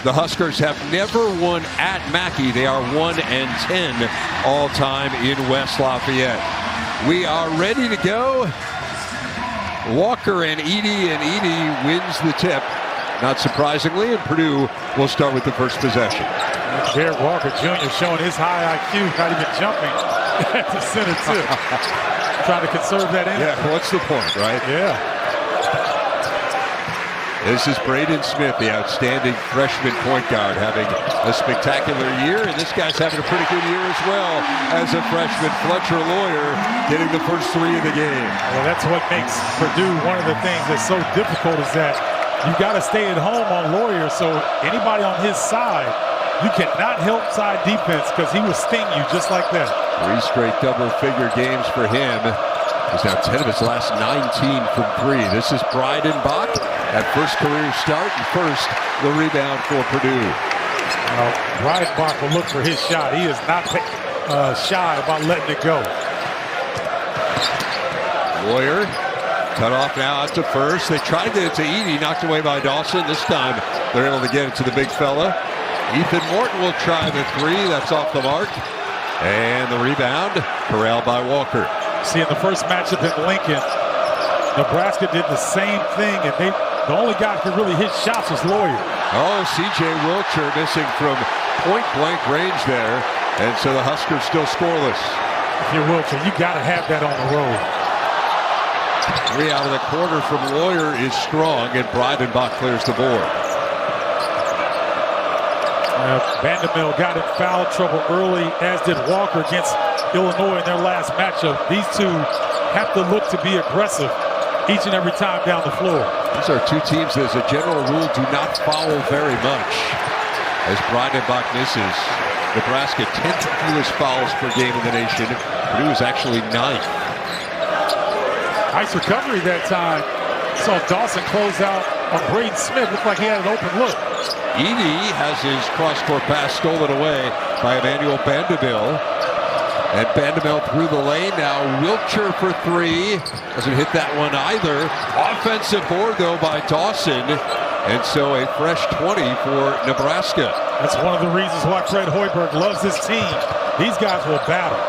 The Huskers have never won at Mackey. They are 1-10 all time in West Lafayette. We are ready to go. Walker and Edey wins the tip. Not surprisingly, and Purdue will start with the first possession. Jared Walker Jr. showing his high IQ, not even jumping at the center tip. Trying to conserve that energy. Yeah, what's the point, right? Yeah. This is Braden Smith, the outstanding freshman point guard, having a spectacular year, and this guy's having a pretty good year as well as a freshman. Fletcher Loyor getting the first three of the game. Well, that's what makes Purdue one of the things that's so difficult is that you've got to stay at home on Loyor, so anybody on his side, you cannot help side defense because he will sting you just like that. 3 straight double-figure games for him. He's now 10 of his last 19 from 3. This is Breidenbach at first career start, and first the rebound for Purdue. Breidenbach will look for his shot. He is not shy about letting it go. Loyor cut off now out to first. They tried to get it to Edey, knocked away by Dawson. This time they're able to get it to the big fella. Ethan Morton will try the 3. That's off the mark. And the rebound corralled by Walker. See, in the first matchup in Lincoln, Nebraska did the same thing, and the only guy who could really hit shots was Loyor. Oh, C.J. Wilcher missing from point-blank range there. And so the Huskers still scoreless. If you're Wilcher, you got to have that on the road. 3 out of the corner from Loyor is strong, and Breidenbach clears the board. Vanderbilt got in foul trouble early, as did Walker against Illinois in their last matchup. These two have to look to be aggressive each and every time down the floor. These are two teams that, as a general rule, do not foul very much. As Breidenbach misses, Nebraska 10th fewest fouls per game in the nation. Purdue is actually 9th. Nice recovery that time. Saw Dawson close out on Braden Smith. Looked like he had an open look. Edey has his cross-court pass stolen away by Emmanuel Vanderbilt. And Vanderbilt through the lane now. Wilcher for 3. Doesn't hit that one either. Offensive board, though, by Dawson. And so a fresh 20 for Nebraska. That's one of the reasons why Fred Hoiberg loves this team. These guys will battle.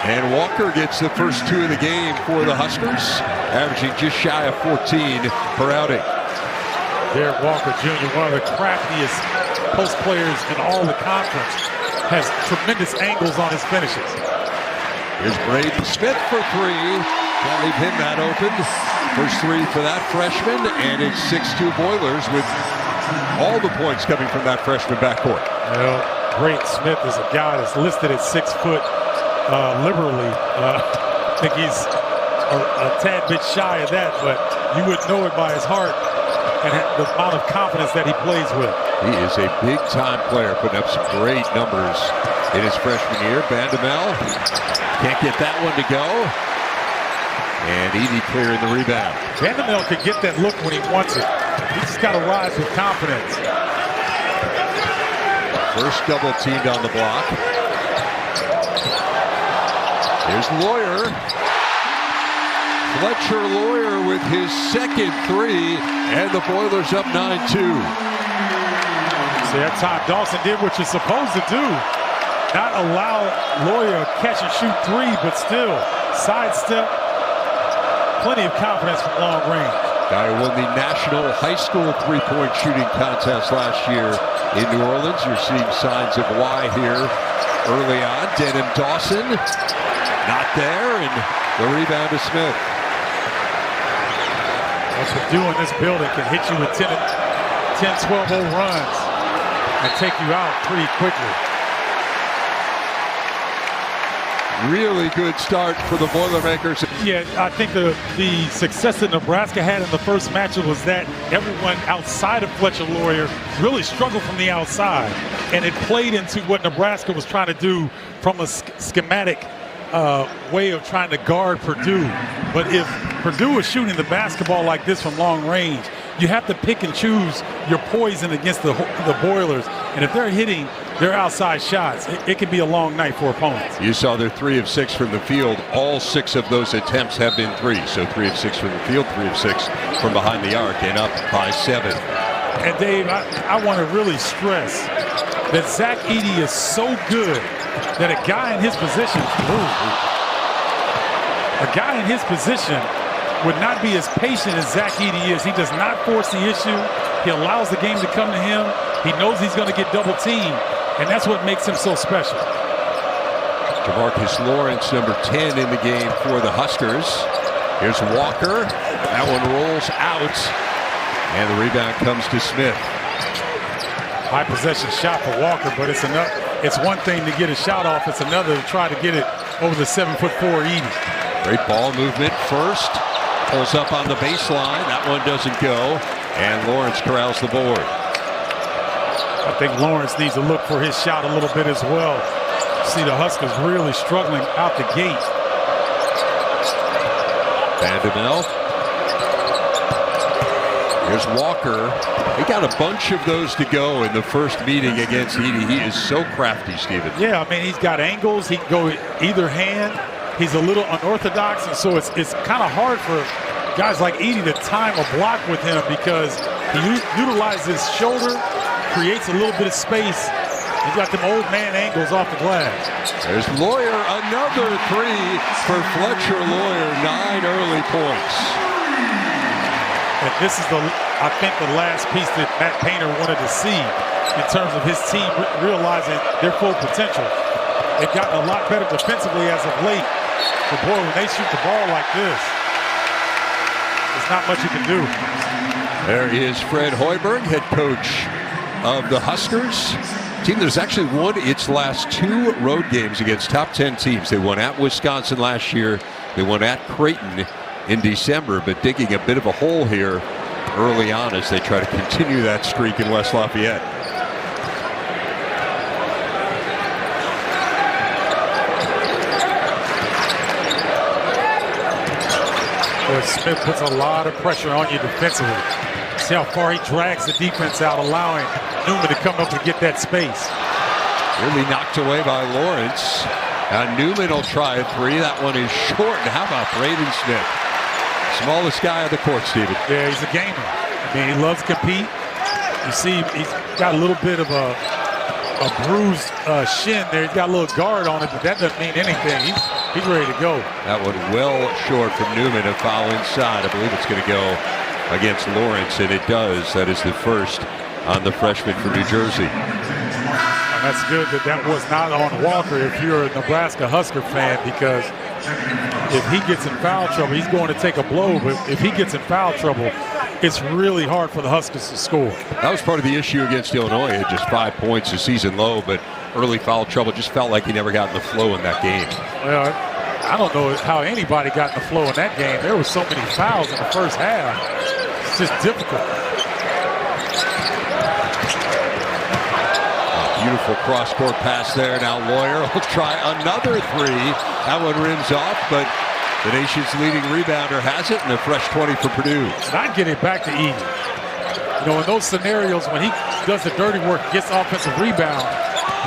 And Walker gets the first 2 of the game for the Huskers, averaging just shy of 14 per outing. Derek Walker Jr., one of the craftiest post players in all the conference, has tremendous angles on his finishes. Here's Braden Smith for 3. Can't leave him that open. First 3 for that freshman, and it's 6-2 Boilers with all the points coming from that freshman backcourt. Well, Braden Smith is a guy that's listed at 6 foot liberally. I think he's a tad bit shy of that, but you would know it by his heart and the amount of confidence that he plays with. He is a big-time player, putting up some great numbers in his freshman year. Vanderbilt can't get that one to go. And Edey clearing the rebound. Vanderbilt can get that look when he wants it. He just got to rise with confidence. First double teamed on the block. Here's Loyor. Fletcher Loyor with his second 3, and the Boilers up 9-2. See, that time Dawson did what you're supposed to do. Not allow Loyor catch and shoot 3, but still sidestep. Plenty of confidence from long range. Guy who won the National High School three-point shooting contest last year in New Orleans. You're seeing signs of why here early on. Denham Dawson not there, and the rebound to Smith. What Purdue in this building can hit you with 10, 12-0 runs and take you out pretty quickly. Really good start for the Boilermakers. Yeah, I think the success that Nebraska had in the first matchup was that everyone outside of Fletcher Loyor really struggled from the outside. And it played into what Nebraska was trying to do from a schematic way of trying to guard Purdue. But if Purdue is shooting the basketball like this from long range, you have to pick and choose your poison against the Boilers. And if they're hitting their outside shots, it can be a long night for opponents. You saw they're 3 of 6 from the field. All 6 of those attempts have been 3. So 3 of 6 from the field, 3 of 6 from behind the arc, and up by 7. And Dave, I want to really stress that Zach Edey is so good that a guy in his position, would not be as patient as Zach Edey is. He does not force the issue. He allows the game to come to him. He knows he's going to get double teamed, and that's what makes him so special. Jamarcus Lawrence, number 10 in the game for the Huskers. Here's Walker. That one rolls out, and the rebound comes to Smith. High possession shot for Walker, but it's one thing to get a shot off. It's another to try to get it over the 7'4" Edey. Great ball movement first. Pulls up on the baseline. That one doesn't go, and Lawrence corrals the board. I think Lawrence needs to look for his shot a little bit as well. See the Huskers really struggling out the gate. Vandemel. Here's Walker. He got a bunch of those to go in the first meeting against Edey. He is so crafty, Steven. Yeah, I mean, he's got angles. He can go either hand. He's a little unorthodox, and so it's kind of hard for guys like Edey to time a block with him because he utilizes his shoulder, creates a little bit of space. He's got them old man angles off the glass. There's Loyor, another three for Fletcher Loyor, 9 early points. And this is I think the last piece that Matt Painter wanted to see in terms of his team realizing their full potential. They've gotten a lot better defensively as of late. But boy, when they shoot the ball like this, there's not much you can do. There is Fred Hoiberg, head coach of the Huskers. Team that has actually won its last 2 road games against top 10 teams. They won at Wisconsin last year. They won at Creighton in December, but digging a bit of a hole here early on as they try to continue that streak in West Lafayette. Boy, Smith puts a lot of pressure on you defensively. See how far he drags the defense out, allowing Newman to come up and get that space. Really knocked away by Lawrence. Now Newman will try a three. That one is short. And how about Braden Smith? Smallest guy on the court, Steven. Yeah, he's a gamer. I mean, he loves to compete. You see, he's got a little bit of a bruised shin there. He's got a little guard on it, but that doesn't mean anything. He's ready to go. That one well short from Newman. A foul inside. I believe it's going to go against Lawrence, and it does. That is the first on the freshman from New Jersey. And that's good that was not on Walker if you're a Nebraska Husker fan, because if he gets in foul trouble, he's going to take a blow. But if he gets in foul trouble, it's really hard for the Huskers to score. That was part of the issue against Illinois. He had just 5 points, a season low, but early foul trouble. Just felt like he never got in the flow in that game. Well, I don't know how anybody got in the flow in that game. There were so many fouls in the first half. It's just difficult. Beautiful cross-court pass there. Now Loyor will try another three. That one rims off, but the nation's leading rebounder has it, and a fresh 20 for Purdue. Not getting back to Edey. You know, in those scenarios when he does the dirty work, gets offensive rebound,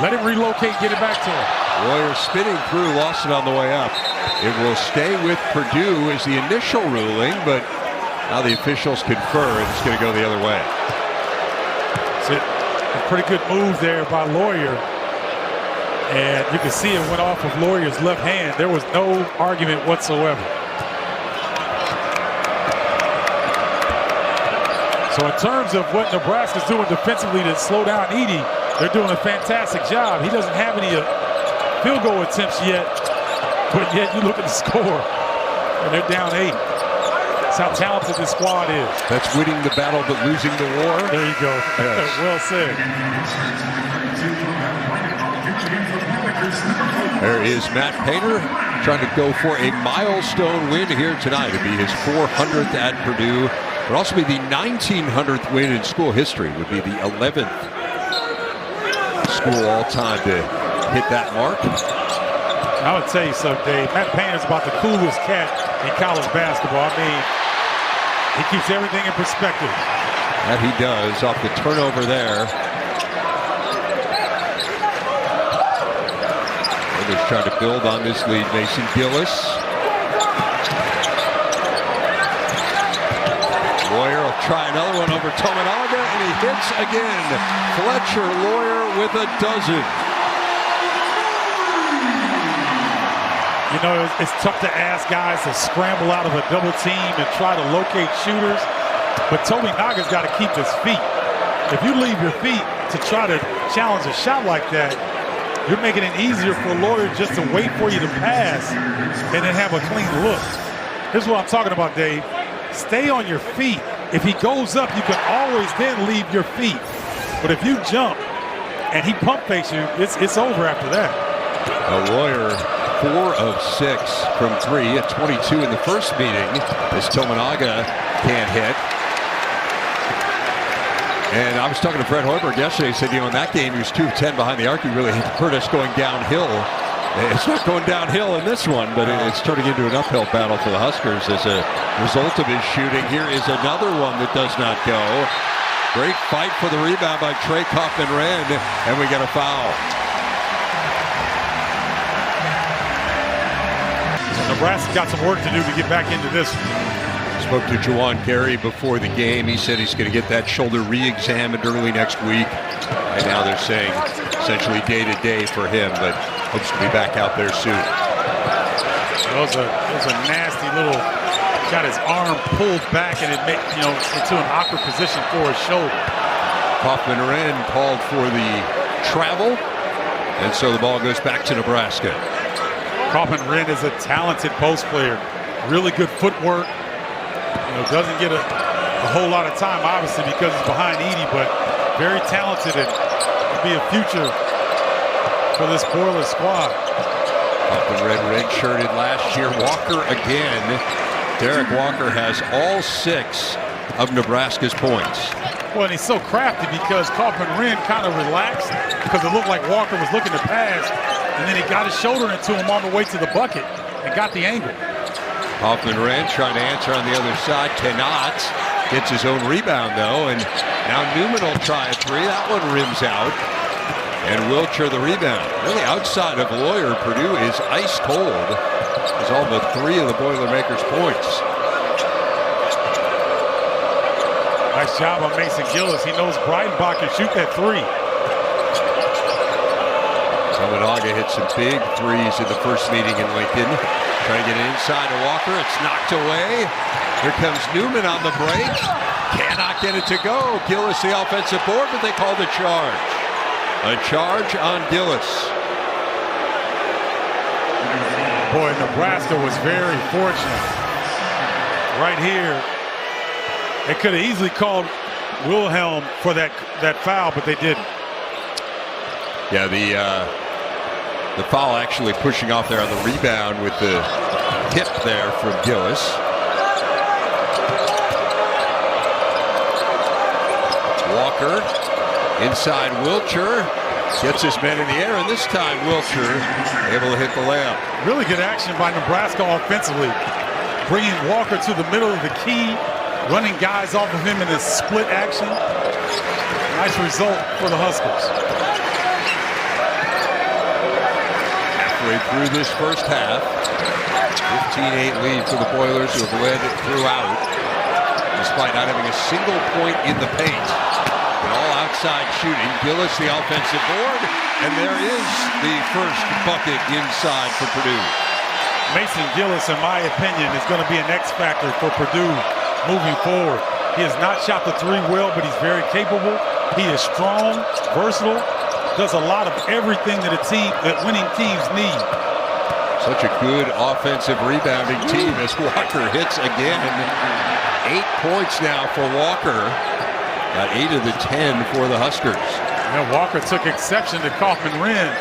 let him relocate, get it back to him. Loyor spinning through, lost it on the way up. It will stay with Purdue as the initial ruling, but now the officials confer, and it's going to go the other way. That's it. A pretty good move there by Loyor. And you can see it went off of Lawyer's left hand. There was no argument whatsoever. So in terms of what Nebraska's doing defensively to slow down Edey, they're doing a fantastic job. He doesn't have any field goal attempts yet, but yet you look at the score, and they're down 8. That's how talented this squad is. That's winning the battle but losing the war. There you go. Yes. Well said. There is Matt Painter trying to go for a milestone win here tonight. It'd be his 400th at Purdue. It would also be the 1900th win in school history. It would be the 11th school all-time to hit that mark. I would tell you something, Dave. Matt Painter's about the coolest cat in college basketball. I mean, he keeps everything in perspective. That he does off the turnover there. They're trying to build on this lead. Mason Gillis. Loyor will try another one over Tominaga, and he hits again. Fletcher Loyor with a dozen. You know, it's tough to ask guys to scramble out of a double team and try to locate shooters, but Tominaga's got to keep his feet. If you leave your feet to try to challenge a shot like that, you're making it easier for Loyor just to wait for you to pass and then have a clean look. Here's what I'm talking about, Dave. Stay on your feet. If he goes up, you can always then leave your feet. But if you jump and he pump fakes you, it's over after that. Loyor 4 of 6 from 3 at 22 in the first meeting as Tominaga can't hit. And I was talking to Fred Hoiberg yesterday. He said, you know, in that game, he was 2 of 10 behind the arc. He really hurt us going downhill. It's not going downhill in this one, but it's turning into an uphill battle for the Huskers as a result of his shooting. Here is another one that does not go. Great fight for the rebound by Trey Kaufman-Renn, and we get a foul. Nebraska got some work to do to get back into this one. Spoke to Juwan Gary before the game. He said he's going to get that shoulder re-examined early next week. And now they're saying essentially day-to-day for him, but hopes to be back out there soon. It was a nasty little, got his arm pulled back and it made, you know, into an awkward position for his shoulder. Kaufman-Renn called for the travel, and so the ball goes back to Nebraska. Kaufman-Renn is a talented post player. Really good footwork. You know, doesn't get a whole lot of time, obviously, because he's behind Edey, but very talented and will be a future for this Boiler squad. Kaufman-Renn red-shirted last year. Walker again. Derek Walker has all 6 of Nebraska's points. Well, and he's so crafty because Kaufman-Renn kind of relaxed because it looked like Walker was looking to pass, and then he got his shoulder into him on the way to the bucket and got the angle. Kaufman-Renn trying to answer on the other side, cannot. Gets his own rebound, though, and now Newman will try a 3. That one rims out. And Wiltshire the rebound. Really outside of Loyor, Purdue is ice cold. It's all but 3 of the Boilermakers' points. Nice job on Mason Gillis. He knows Breidenbach can shoot that 3. Tominaga hit some big 3s in the first meeting in Lincoln. Trying to get it inside to Walker. It's knocked away. Here comes Newman on the break. Cannot get it to go. Gillis the offensive board, but they call the charge. A charge on Gillis. Boy, Nebraska was very fortunate. Right here, they could have easily called Wilhelm for that foul, but they didn't. Yeah, the foul actually pushing off there on the rebound with the hip there from Gillis. Walker inside Wiltshire. Gets his man in the air, and this time Wiltshire able to hit the layup. Really good action by Nebraska offensively. Bringing Walker to the middle of the key, running guys off of him in this split action. Nice result for the Huskers. Halfway through this first half, 15-8 lead for the Boilers, who have led throughout, despite not having a single point in the paint. And all outside shooting. Gillis the offensive board, and there is the first bucket inside for Purdue. Mason Gillis, in my opinion, is going to be an X factor for Purdue moving forward. He has not shot the 3 well, but he's very capable. He is strong, versatile, does a lot of everything that winning teams need. Such a good offensive rebounding team as Walker hits again. 8 points now for Walker. Got 8 of the 10 for the Huskers. Yeah, Walker took exception to Kaufman-Renn.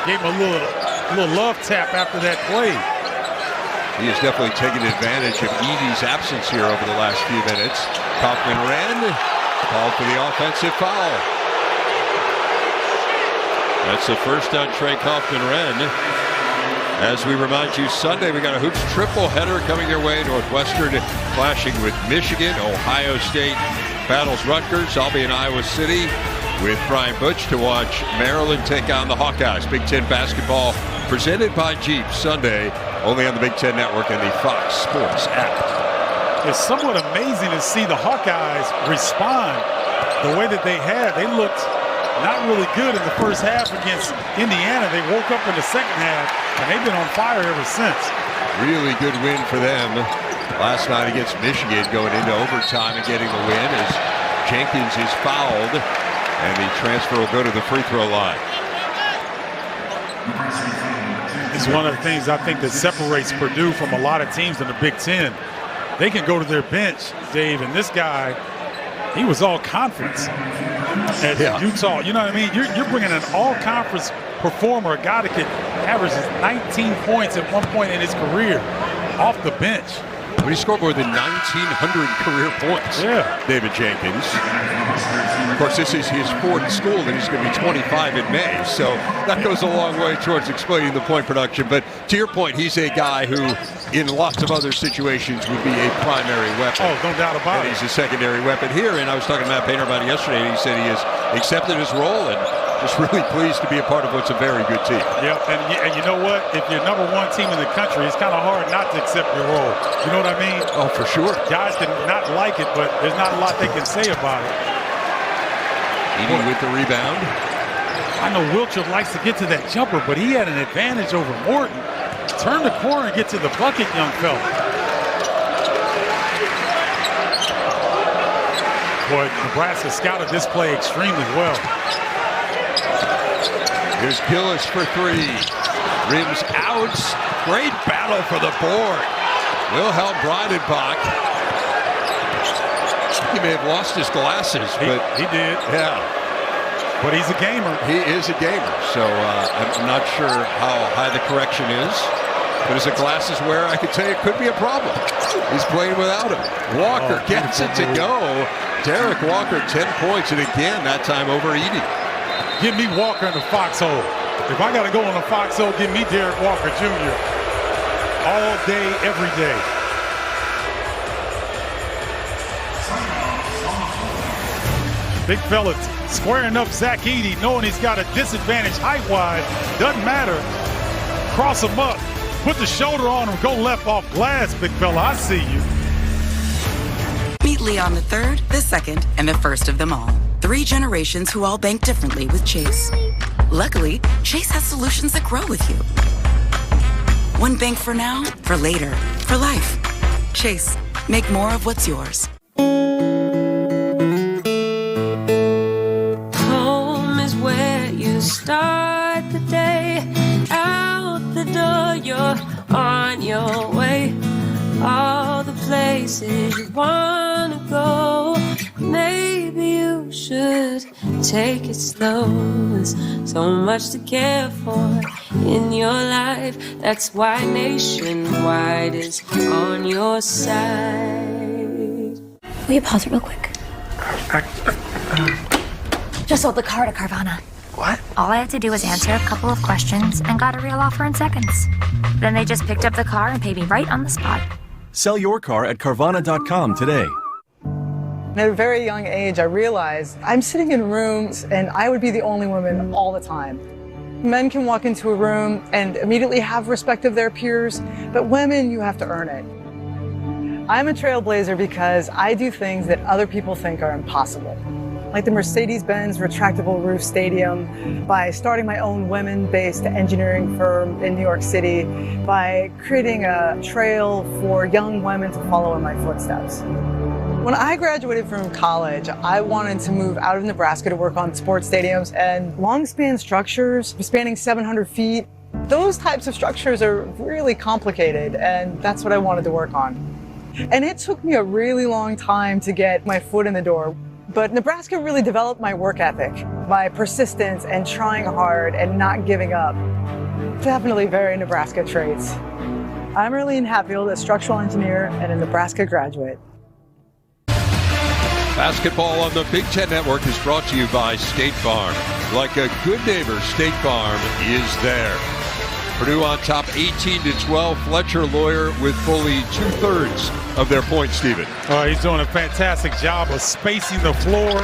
Gave him a little love tap after that play. He has definitely taken advantage of Edey's absence here over the last few minutes. Kaufman-Renn called for the offensive foul. That's the first on Trey Kaufman-Renn. As we remind you, Sunday we got a hoops triple header coming their way. Northwestern clashing with Michigan. Ohio State battles Rutgers. I'll be in Iowa City with Brian Butch to watch Maryland take on the Hawkeyes. Big Ten basketball presented by Jeep Sunday, only on the Big Ten Network and the Fox Sports app. It's somewhat amazing to see the Hawkeyes respond the way that they have. They looked not really good in the first half against Indiana. They woke up in the second half, and they've been on fire ever since. Really good win for them last night against Michigan, going into overtime and getting the win as Jenkins is fouled, and the transfer will go to the free throw line. It's one of the things I think that separates Purdue from a lot of teams in the Big Ten. They can go to their bench, Dave, and this guy, he was all conference at Utah. You know what I mean? You're bringing an all-conference performer, a guy that could average 19 points at one point in his career off the bench. But he scored more than 1,900 career points, David Jenkins. Of course, this is his fourth school, and he's going to be 25 in May. So that goes a long way towards explaining the point production. But to your point, he's a guy who, in lots of other situations, would be a primary weapon. Oh, no doubt about it. And he's a secondary weapon here. And I was talking to Matt Painter about it yesterday, and he said he has accepted his role and just really pleased to be a part of what's a very good team. Yep, and you know what? If you're number one team in the country, it's kind of hard not to accept your role. You know what I mean? Oh, for sure. Guys can not like it, but there's not a lot they can say about it. Edey with the rebound. I know Wiltshire likes to get to that jumper, but he had an advantage over Morton. Turn the corner and get to the bucket, young fella. Boy, Nebraska scouted this play extremely well. Here's Gillis for three. Rims out. Great battle for the board. Wilhelm Breidenbach. He may have lost his glasses, but he did. Yeah. But he's a gamer. He is a gamer, so I'm not sure how high the correction is. But as a glasses wearer, I could tell you it could be a problem. He's playing without him. Walker gets it to go. Derek Walker, 10 points, and again, that time over Edey. Give me Walker in the foxhole. If I got to go in the foxhole, give me Derek Walker Jr. all day, every day. Big fella squaring up Zach Edey, knowing he's got a disadvantage height-wise. Doesn't matter. Cross him up. Put the shoulder on him. Go left off glass, big fella. I see you. Meet Leon the third, the second, and the first of them all. 3 generations who all bank differently with Chase. Luckily, Chase has solutions that grow with you. One bank for now, for later, for life. Chase, make more of what's yours. Home is where you start the day. Out the door, you're on your way. All the places you wanna go. Maybe you should take it slow. There's so much to care for in your life. That's why Nationwide is on your side. Will you pause it real quick? Just sold the car to Carvana. What? All I had to do was answer a couple of questions and got a real offer in seconds. Then they just picked up the car and paid me right on the spot. Sell your car at Carvana.com today. At a very young age, I realized I'm sitting in rooms and I would be the only woman all the time. Men can walk into a room and immediately have respect of their peers, but women, you have to earn it. I'm a trailblazer because I do things that other people think are impossible. Like the Mercedes-Benz retractable roof stadium, by starting my own women-based engineering firm in New York City, by creating a trail for young women to follow in my footsteps. When I graduated from college, I wanted to move out of Nebraska to work on sports stadiums and long span structures spanning 700 feet. Those types of structures are really complicated, and that's what I wanted to work on. And it took me a really long time to get my foot in the door. But Nebraska really developed my work ethic, my persistence and trying hard and not giving up. Definitely very Nebraska traits. I'm Arlene Hatfield, a structural engineer and a Nebraska graduate. Basketball on the Big Ten Network is brought to you by State Farm. Like a good neighbor, State Farm is there. Purdue on top 18-12. Fletcher Loyor with fully 2/3 of their points, Stephen. He's doing a fantastic job of spacing the floor.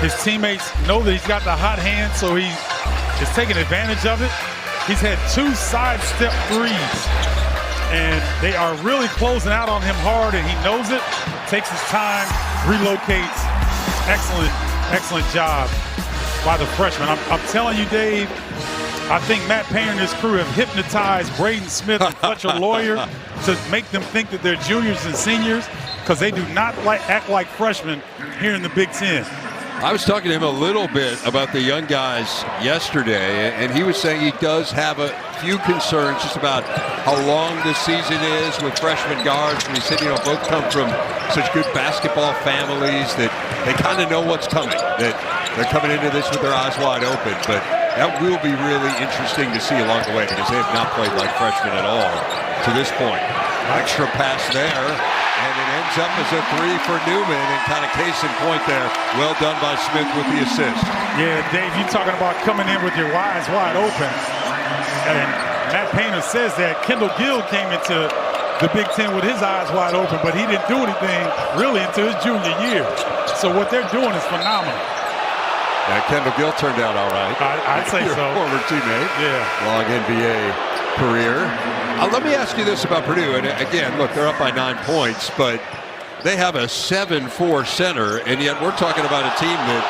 His teammates know that he's got the hot hand, so he is taking advantage of it. He's had 2 sidestep threes and they are really closing out on him hard, and he knows it, takes his time, relocates. Excellent job by the freshman. I'm telling you, Dave, I think Matt Payne and his crew have hypnotized Braden Smith and Fletcher Loyor to make them think that they're juniors and seniors, because they do not act like freshmen here in the Big Ten. I was talking to him a little bit about the young guys yesterday, and he was saying he does have a few concerns just about how long the season is with freshman guards. And he said, both come from such good basketball families that they kind of know what's coming, that they're coming into this with their eyes wide open. But that will be really interesting to see along the way, because they have not played like freshmen at all to this point. Extra pass there. And it ends up as a three for Newman, and kind of case in point there. Well done by Smith with the assist. Yeah, Dave, you're talking about coming in with your eyes wide open. And Matt Painter says that Kendall Gill came into the Big Ten with his eyes wide open, but he didn't do anything really until his junior year. So what they're doing is phenomenal. Yeah, Kendall Gill turned out all right. I'd say Your so. Former teammate. Yeah. Long NBA career. Let me ask you this about Purdue. And again, look, they're up by 9 points, but they have a 7-4 center, and yet we're talking about a team that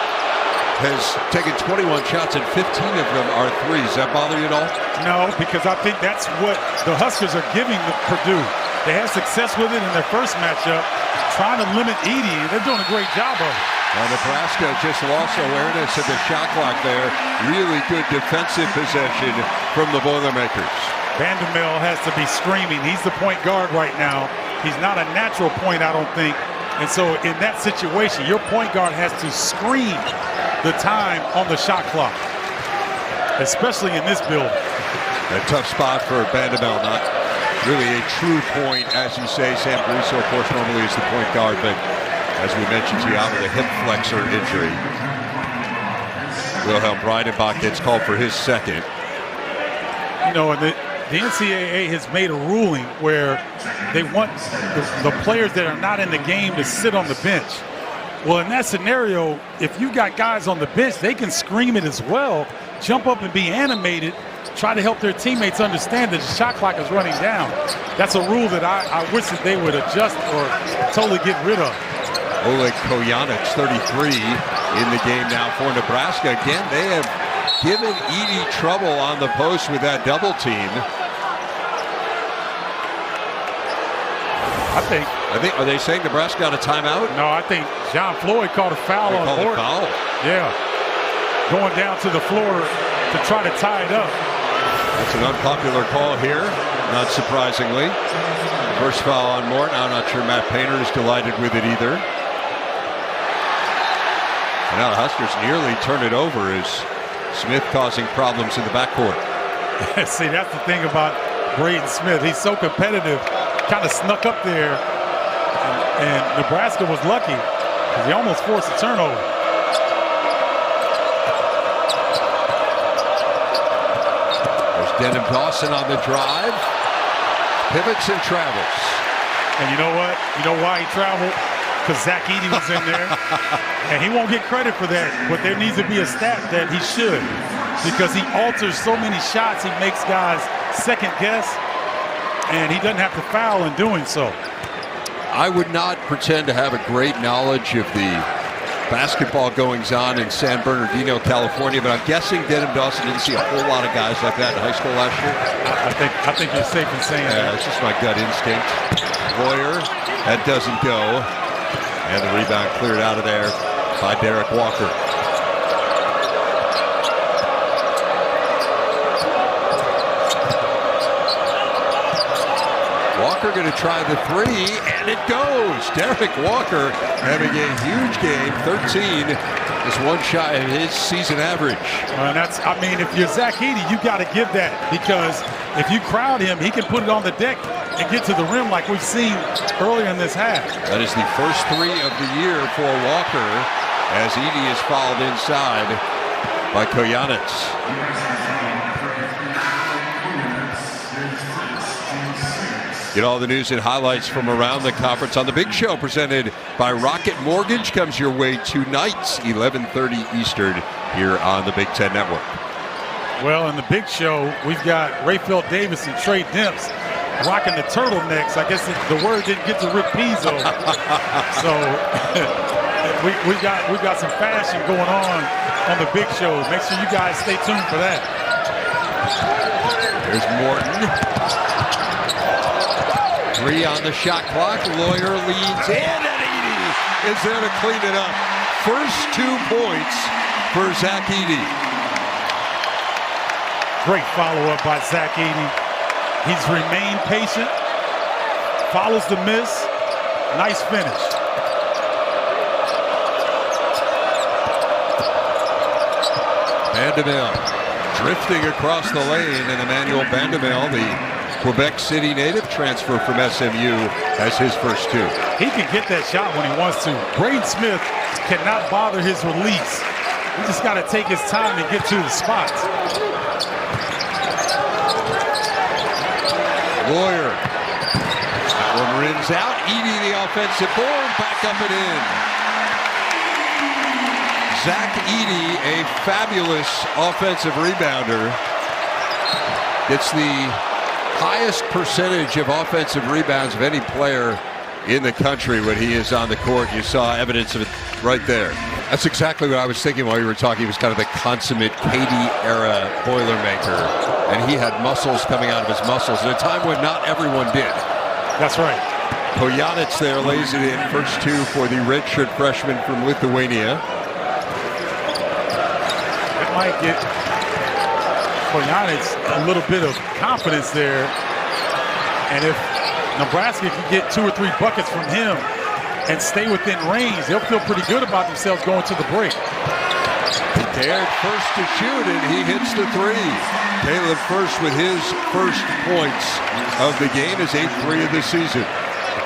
has taken 21 shots and 15 of them are threes. Does that bother you at all? No, because I think that's what the Huskers are giving Purdue. They had success with it in their first matchup, trying to limit Edey, and they're doing a great job of it. Nebraska just lost awareness of the shot clock there. Really good defensive possession from the Boilermakers. Vanderbilt has to be screaming. He's the point guard right now. He's not a natural point, I don't think. And so in that situation, your point guard has to scream the time on the shot clock, especially in this building. A tough spot for Vanderbilt, not really a true point, as you say. Sam Caruso, of course, normally is the point guard, but as we mentioned to you, out with a hip flexor injury. Wilhelm Breidenbach gets called for his second. And the NCAA has made a ruling where they want the players that are not in the game to sit on the bench. Well, in that scenario, if you got guys on the bench, they can scream it as well, jump up and be animated, try to help their teammates understand that the shot clock is running down. That's a rule that I wish that they would adjust or totally get rid of. Oleg Koyanich, 33 in the game now for Nebraska. Again, they have given Edey trouble on the post with that double team. I think, are they saying Nebraska got a timeout? No, I think John Floyd called a foul on Horton. Foul. Yeah. Going down to the floor to try to tie it up. That's an unpopular call here, not surprisingly. First foul on Morton. I'm not sure Matt Painter is delighted with it either. And now the Huskers nearly turn it over as Smith causing problems in the backcourt. See, that's the thing about Braden Smith. He's so competitive. Kind of snuck up there, and Nebraska was lucky because he almost forced a turnover. There's Denham Dawson on the drive, pivots and travels. And you know what? You know why he traveled? Because Zach Edey was in there, and he won't get credit for that. But there needs to be a stat that he should, because he alters so many shots. He makes guys second guess. And he doesn't have to foul in doing so. I would not pretend to have a great knowledge of the basketball goings on in San Bernardino, California, but I'm guessing Denham Dawson didn't see a whole lot of guys like that in high school last year. I think you're safe in saying that. It's just my gut instinct. Loyor, that doesn't go. And the rebound cleared out of there by Derek Walker. Walker going to try the three, and it goes. Derek Walker having a huge game, 13, just one shy of his season average. And if you're Zach Edey, you got to give that, because if you crowd him, he can put it on the deck and get to the rim like we've seen earlier in this half. That is the first three of the year for Walker, as Edey is fouled inside by Koyanich. Get all the news and highlights from around the conference on the Big Show, presented by Rocket Mortgage. Comes your way tonight, 11:30 Eastern, here on the Big Ten Network. Well, in the Big Show, we've got Rayfield Davis and Trey Demps rocking the turtlenecks. I guess the word didn't get to Rick Pizzo. So we got some fashion going on the big show. Make sure you guys stay tuned for that. There's Morton. 3 on the shot clock. Loyor leads in, and Edey is there to clean it up. First 2 points for Zach Edey. Great follow-up by Zach Edey. He's remained patient, follows the miss. Nice finish. Bandemel drifting across the lane, and Emmanuel Bandemel, the Quebec City native transfer from SMU, has his first 2. He can get that shot when he wants to. Braden Smith cannot bother his release. He just got to take his time to get to the spots. Loyor. That one rims out. Edey, the offensive board, back up and in. Zach Edey, a fabulous offensive rebounder, gets the highest percentage of offensive rebounds of any player in the country when he is on the court. You saw evidence of it right there. That's exactly what I was thinking while you were talking. He was kind of the consummate KD-era Boilermaker, and he had muscles coming out of his muscles at a time when not everyone did. That's right. Kojanets there lays it in. First 2 for the redshirt freshman from Lithuania. It might get Kojanets a little bit of confidence there, and if Nebraska can get 2 or 3 buckets from him and stay within range, they'll feel pretty good about themselves going to the break. He dared first to shoot, and he hits the 3. Caleb First with his first points of the game, his 8th 3 of the season.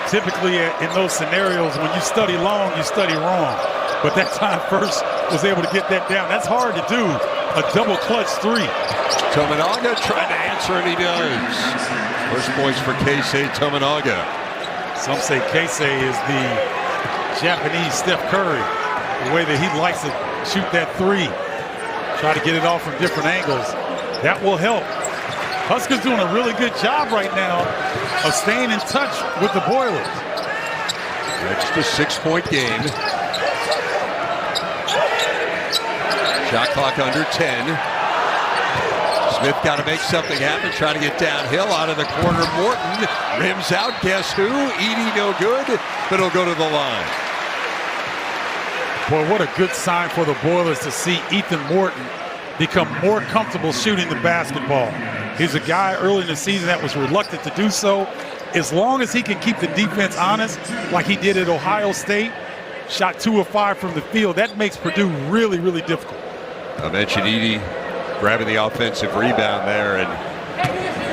Typically in those scenarios, when you study long, you study wrong. But that time First was able to get that down. That's hard to do, a double clutch 3. Tominaga trying to answer, and he does. First points for Keisei Tominaga. Some say Keisei is the Japanese Steph Curry, the way that he likes to shoot that 3. Try to get it off from different angles. That will help. Huskers doing a really good job right now of staying in touch with the Boilers. Just a 6-point game. Shot clock under 10. Smith got to make something happen, trying to get downhill out of the corner. Morton rims out. Guess who? Edey no good, but he'll go to the line. Boy, what a good sign for the Boilers to see Ethan Morton become more comfortable shooting the basketball. He's a guy early in the season that was reluctant to do so. As long as he can keep the defense honest, like he did at Ohio State, shot 2 of 5 from the field, that makes Purdue really, really difficult. I mentioned Edey grabbing the offensive rebound there, and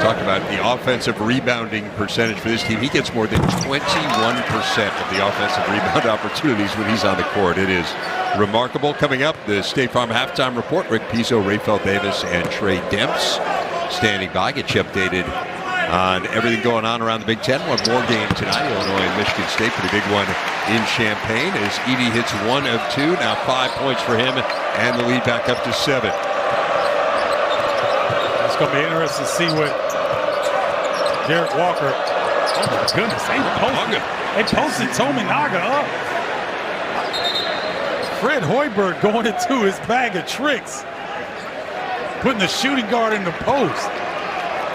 talk about the offensive rebounding percentage for this team. He gets more than 21% of the offensive rebound opportunities when he's on the court. It is remarkable. Coming up, the State Farm halftime report. Rick Pizzo, Rayfel Davis, and Trey Demps standing by. Get you updated on everything going on around the Big Ten. One more game tonight, Illinois and Michigan State. Pretty big one in Champaign as Edey hits 1 of 2. Now 5 points for him, and the lead back up to 7. It's going to be interesting to see what Derek Walker. Oh my goodness, they posted Tominaga up. Fred Hoiberg going into his bag of tricks, putting the shooting guard in the post.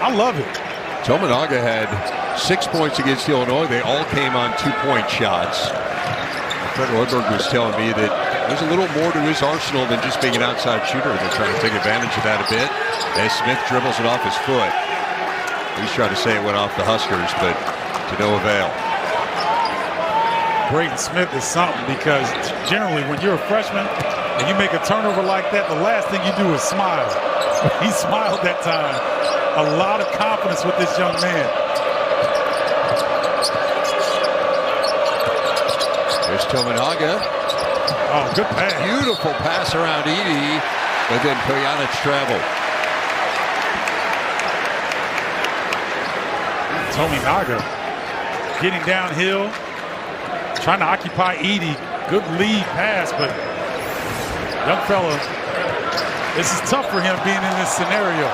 I love it. Tominaga had 6 points against Illinois. They all came on 2-point shots. Fred Hoiberg was telling me that there's a little more to his arsenal than just being an outside shooter. They're trying to take advantage of that a bit as Smith dribbles it off his foot. He's trying to say it went off the Huskers, but to no avail. Braden Smith is something, because generally when you're a freshman and you make a turnover like that, the last thing you do is smile. He smiled that time. A lot of confidence with this young man. There's Tominaga. Oh, good pass. Beautiful pass around Edey, but then Kojanets traveled. Tominaga getting downhill, trying to occupy Edey. Good lead pass, but young fella, this is tough for him being in this scenario.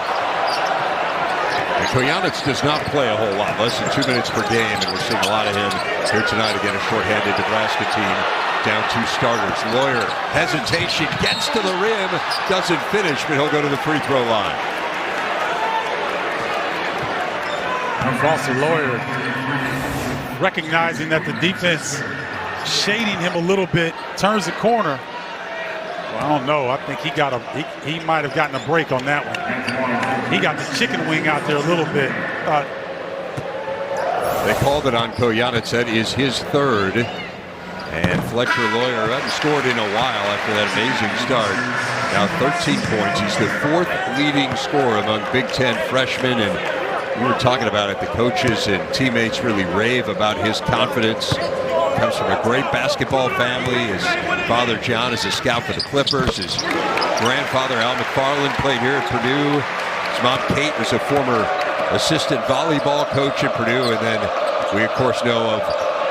And Koyanitz does not play a whole lot, less than 2 minutes per game, and we're seeing a lot of him here tonight. Again, a shorthanded Nebraska team, down 2 starters. Loyor, hesitation, gets to the rim, doesn't finish, but he'll go to the free throw line. Foster Loyor recognizing that the defense shading him a little bit, turns the corner. Well, I don't know. I think he might have gotten a break on that one. He got the chicken wing out there a little bit. They called it on Koyanitz. That is his third. And Fletcher Loyor hasn't scored in a while after that amazing start. Now 13 points. He's the 4th leading scorer among Big Ten freshmen. And we were talking about it. The coaches and teammates really rave about his confidence. Comes from a great basketball family. His father, John, is a scout for the Clippers. His grandfather, Al McFarland, played here at Purdue. His mom, Kate, was a former assistant volleyball coach at Purdue. And then we, of course, know of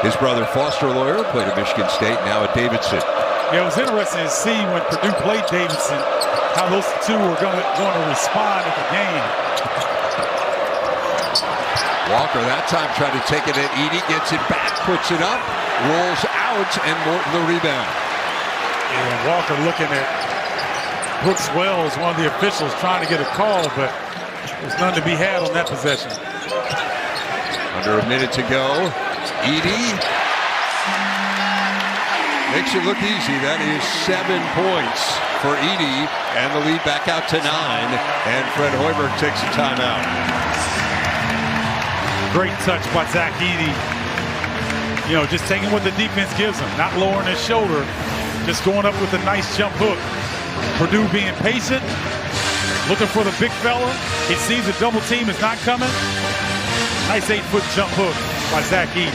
his brother, Foster Loyor, played at Michigan State, now at Davidson. Yeah, it was interesting to see when Purdue played Davidson, how those two were going to respond at the game. Walker that time tried to take it at Edey, gets it back, puts it up, rolls out, and Morton the rebound. And Walker looking at Brooks Wells, one of the officials, trying to get a call, but there's none to be had on that possession. Under a minute to go. Edey makes it look easy. That is 7 points for Edey, and the lead back out to 9. And Fred Hoiberg takes a timeout. Great touch by Zach Edey. You know, just taking what the defense gives him, not lowering his shoulder, just going up with a nice jump hook. Purdue being patient, looking for the big fella. He sees the double team is not coming. Nice 8-foot jump hook by Zach Edey.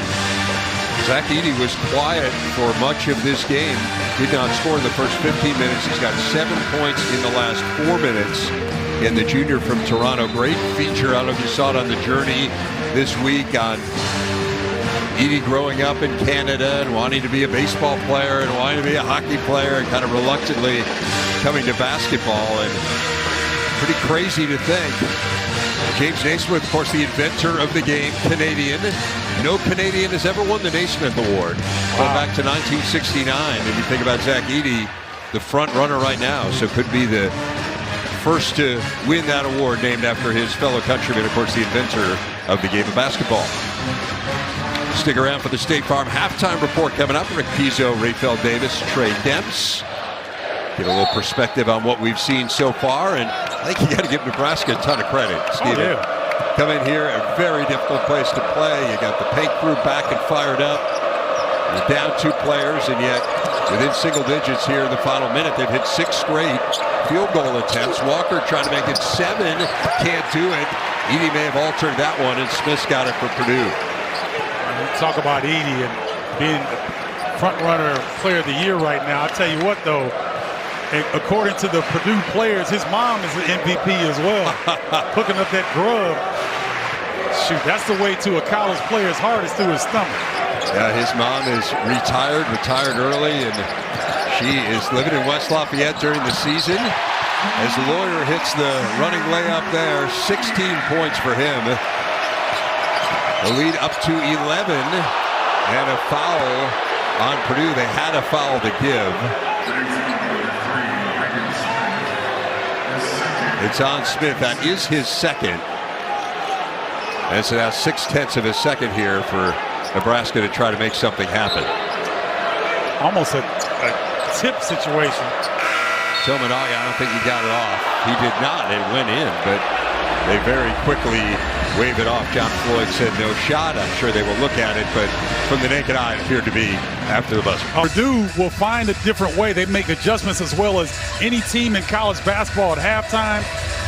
Zach Edey was quiet for much of this game. Did not score in the first 15 minutes. He's got 7 points in the last 4 minutes. And the junior from Toronto, great feature. I don't know if you saw it on the Journey this week on Edey growing up in Canada and wanting to be a baseball player and wanting to be a hockey player and kind of reluctantly coming to basketball. And pretty crazy to think. James Naismith, of course, the inventor of the game, Canadian. No Canadian has ever won the Naismith Award. Going back to 1969. And you think about Zach Edey, the front runner right now, so could be the first to win that award, named after his fellow countryman, of course, the inventor of the game of basketball. Stick around for the State Farm halftime report coming up. Rick Pizzo, Rayfeld Davis, Trey Demps. Get a little perspective on what we've seen so far, and I think you got to give Nebraska a ton of credit, Stephen. Oh, yeah. Come in here, a very difficult place to play. You got the paint crew back and fired up. You're down 2 players, and yet within single digits here in the final minute, they've hit 6 straight field goal attempts. Walker trying to make it 7, can't do it. Edey may have altered that one, and Smith's got it for Purdue. Talk about Edey and being front runner player of the year right now. I'll tell you what, though, according to the Purdue players, his mom is an MVP as well. Hooking up that grub. Shoot, that's the way to a college player's heart, is through his stomach. Yeah, his mom is retired early, and she is living in West Lafayette during the season. As Loyor hits the running layup there, 16 points for him. The lead up to 11, and a foul on Purdue. They had a foul to give. It's on Smith. That is his second. And so now 6/10 of a second here for Nebraska to try to make something happen. Almost a tip situation. Tominaga, I don't think he got it off. He did not. It went in, but they very quickly waved it off. John Floyd said no shot. I'm sure they will look at it, but from the naked eye, it appeared to be after the buzzer. Purdue will find a different way. They make adjustments as well as any team in college basketball at halftime.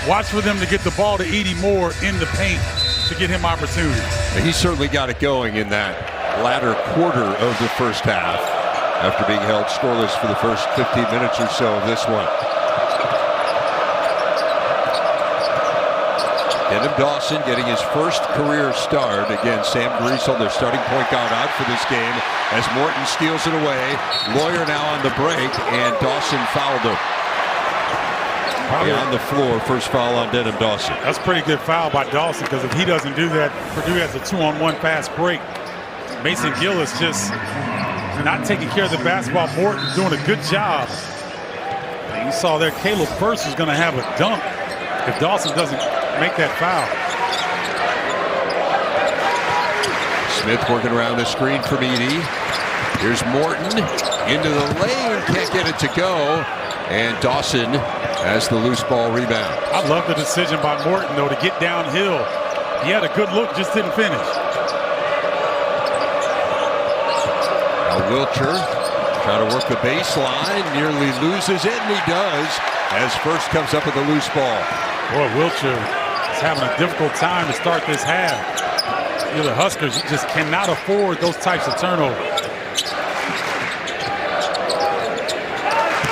Watch for them to get the ball to Edey Moore in the paint to get him opportunity. He certainly got it going in that latter quarter of the first half after being held scoreless for the first 15 minutes or so of this one. Denham Dawson getting his first career start. Again, Sam Griesel, their starting point guard, out for this game as Morton steals it away. Loyor now on the break, and Dawson fouled him. Probably on the floor. First foul on Denham Dawson. That's a pretty good foul by Dawson, because if he doesn't do that, Purdue has a 2-on-1 fast break. Mason Gillis just not taking care of the basketball. Morton doing a good job. And you saw there Caleb Burst is going to have a dunk if Dawson doesn't make that foul. Smith working around the screen from Edey. Here's Morton into the lane, can't get it to go. And Dawson has the loose ball rebound. I love the decision by Morton, though, to get downhill. He had a good look, just didn't finish. Now Wilcher trying to work the baseline, nearly loses it, and he does, as First comes up with the loose ball. Boy, Wilcher is having a difficult time to start this half. You know, the Huskers just cannot afford those types of turnovers.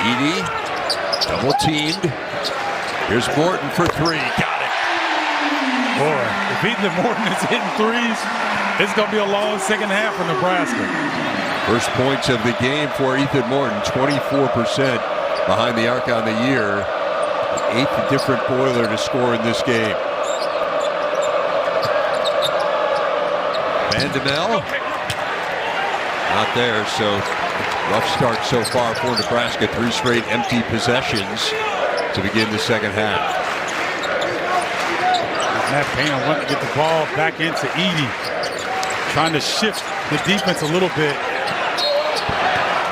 Edey, double teamed. Here's Morton for three. Got it. Boy, if Ethan Morton is hitting threes, it's going to be a long second half for Nebraska. First points of the game for Ethan Morton, 24% behind the arc on the year. The 8th different Boiler to score in this game. Vandemel, not there, so rough start so far for Nebraska. 3 straight empty possessions to begin the second half. Matt Painter wanting to get the ball back into Edey, trying to shift the defense a little bit.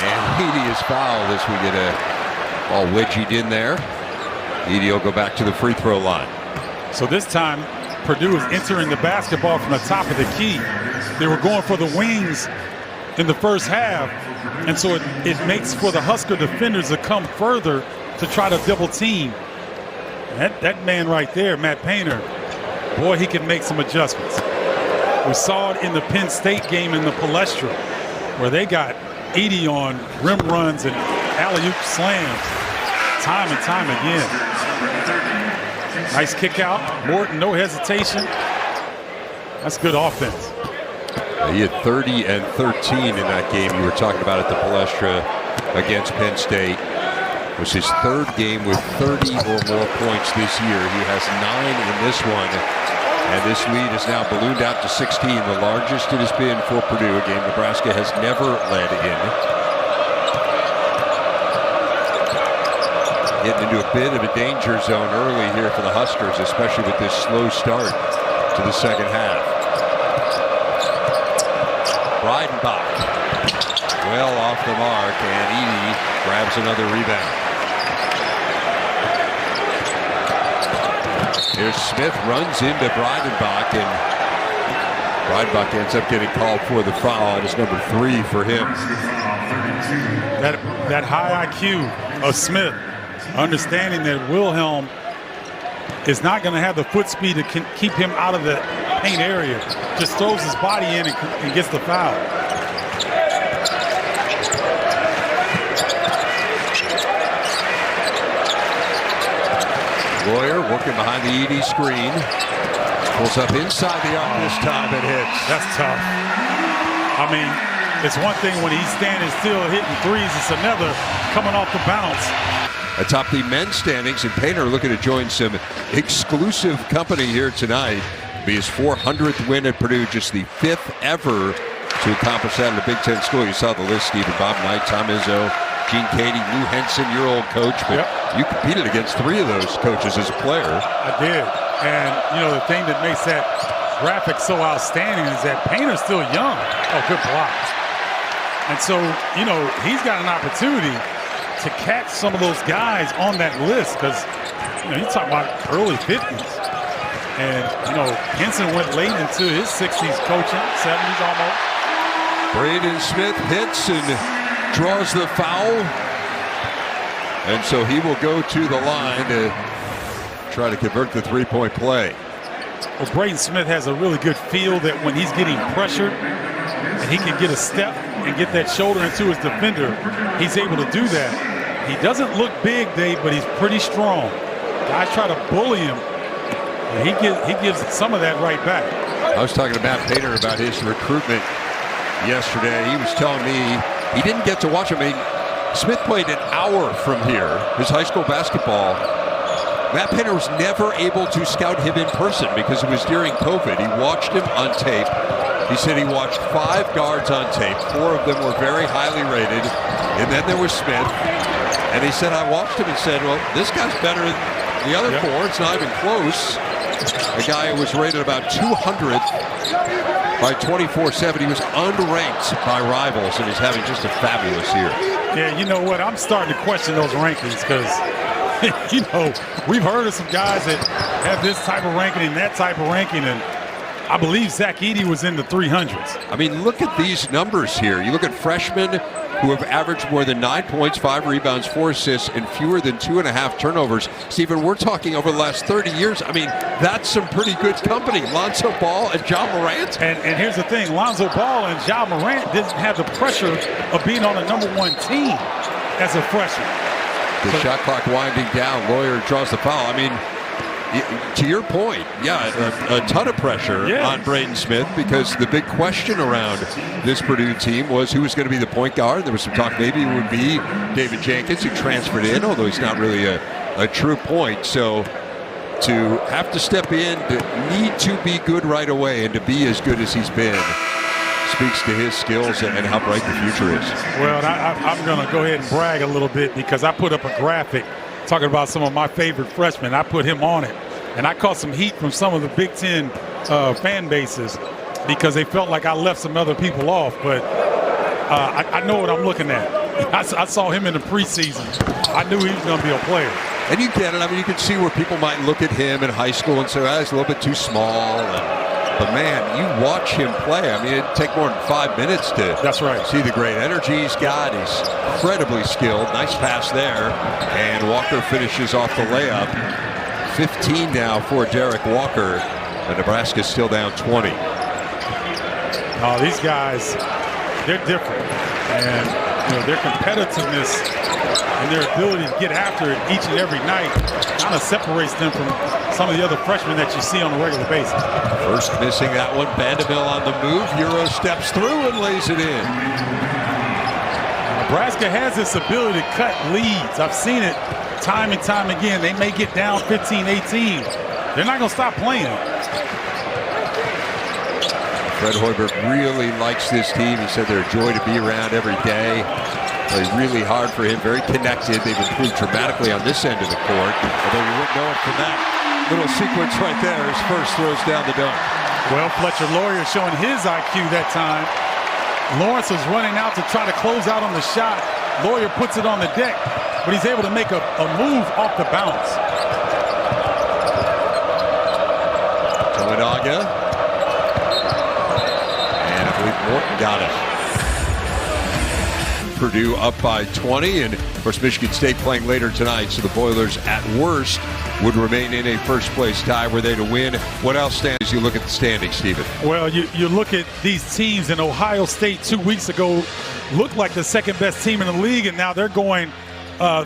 And Edey is fouled as we get a ball wedgied in there. Edey will go back to the free throw line. So this time, Purdue is entering the basketball from the top of the key. They were going for the wings in the first half, and so it makes for the Husker defenders to come further to try to double team. That man right there, Matt Painter, boy, he can make some adjustments. We saw it in the Penn State game in the Palestra, where they got Edey on rim runs and alley-oop slams time and time again. Nice kick out. Morton, no hesitation. That's good offense. He had 30 and 13 in that game you were talking about at the Palestra against Penn State. It was his 3rd game with 30 or more points this year. He has 9 in this one. And this lead is now ballooned out to 16, the largest it has been for Purdue, a game Nebraska has never led in. Getting into a bit of a danger zone early here for the Huskers, especially with this slow start to the second half. Breidenbach, well off the mark, and Edey grabs another rebound. Here's Smith, runs into Breidenbach, and Breidenbach ends up getting called for the foul. It's number 3 for him. That high IQ of Smith, understanding that Wilhelm is not going to have the foot speed to keep him out of the paint area, just throws his body in and gets the foul. Loyor working behind the Edey screen. Pulls up inside the arc this time and hits. That's tough. I mean, it's one thing when he's standing still hitting threes. It's another coming off the bounce. Atop the men's standings, and Painter looking to join some exclusive company here tonight. It'll be his 400th win at Purdue, just the 5th ever to accomplish that at a Big Ten school. You saw the list: Stephen Bob Knight, Tom Izzo, Gene Cady, Lou Henson, your old coach. But you competed against 3 of those coaches as a player. I did. And, you know, the thing that makes that graphic so outstanding is that Painter's still young. Oh, good block. And so, you know, he's got an opportunity to catch some of those guys on that list, because, you know, you're talking about early 50s. And, you know, Henson went late into his 60s coaching, 70s almost. Braden Smith hits and draws the foul. And so he will go to the line to try to convert the 3-point play. Well, Braden Smith has a really good feel that when he's getting pressured and he can get a step and get that shoulder into his defender, he's able to do that. He doesn't look big, Dave, but he's pretty strong. Guys try to bully him, and he gives some of that right back. I was talking to Matt Painter about his recruitment yesterday. He was telling me he didn't get to watch him. I mean, Smith played an hour from here. His high school basketball Matt Painter was never able to scout him in person because it was during COVID. He watched him on tape. He said he watched 5 guards on tape. 4 of them were very highly rated. And then there was Smith. And he said, I watched him and said, well, this guy's better than the other 4. It's not even close. A guy who was rated about 200 by 24/7. He was unranked by rivals, and he's having just a fabulous year. Yeah, you know what? I'm starting to question those rankings because, you know, we've heard of some guys that have this type of ranking and that type of ranking, and I believe Zach Edey was in the 300s. I mean, look at these numbers here. You look at freshmen who have averaged more than 9 points, 5 rebounds, 4 assists, and fewer than 2.5 turnovers. Stephen, we're talking over the last 30 years. I mean, that's some pretty good company. Lonzo Ball and Ja Morant. And here's the thing. Lonzo Ball and Ja Morant didn't have the pressure of being on a #1 team as a freshman. The shot clock winding down. Loyor draws the foul. I mean, to your point, a ton of pressure on Braden Smith because the big question around this Purdue team was who was going to be the point guard. There was some talk maybe it would be David Jenkins, who transferred in, although he's not really a true point. So to have to step in, to need to be good right away and to be as good as he's been speaks to his skills and how bright the future is. Well, I'm going to go ahead and brag a little bit because I put up a graphic talking about some of my favorite freshmen. I put him on it. And I caught some heat from some of the Big Ten fan bases because they felt like I left some other people off. But I know what I'm looking at. I saw him in the preseason. I knew he was going to be a player. And you get it. I mean, you can see where people might look at him in high school and say, he's a little bit too small. But, man, you watch him play. I mean, it'd take more than 5 minutes to see the great energy he's got. He's incredibly skilled. Nice pass there. And Walker finishes off the layup. 15 now for Derek Walker. And Nebraska's still down 20. Oh, these guys, they're different. And you know, their competitiveness and their ability to get after it each and every night kind of separates them from some of the other freshmen that you see on a regular basis. First missing that one. Vanderbilt on the move. Euro steps through and lays it in. Nebraska has this ability to cut leads. I've seen it time and time again. They may get down 15, 18. They're not going to stop playing. Fred Hoiberg really likes this team. He said they're a joy to be around every day. Play really hard for him, very connected. They've improved dramatically on this end of the court, although you wouldn't know it from that little sequence right there. His first throws down the dunk. Well, Fletcher Loyor showing his IQ that time. Lawrence was running out to try to close out on the shot. Loyor puts it on the deck, but he's able to make a move off the bounce. Tominaga. And I believe Morton got it. Purdue up by 20, and of course Michigan State playing later tonight, so the Boilers at worst would remain in a first place tie were they to win. What else stands as you look at the standings, Stephen? Well, you look at these teams, in Ohio State 2 weeks ago looked like the second best team in the league, and now they're going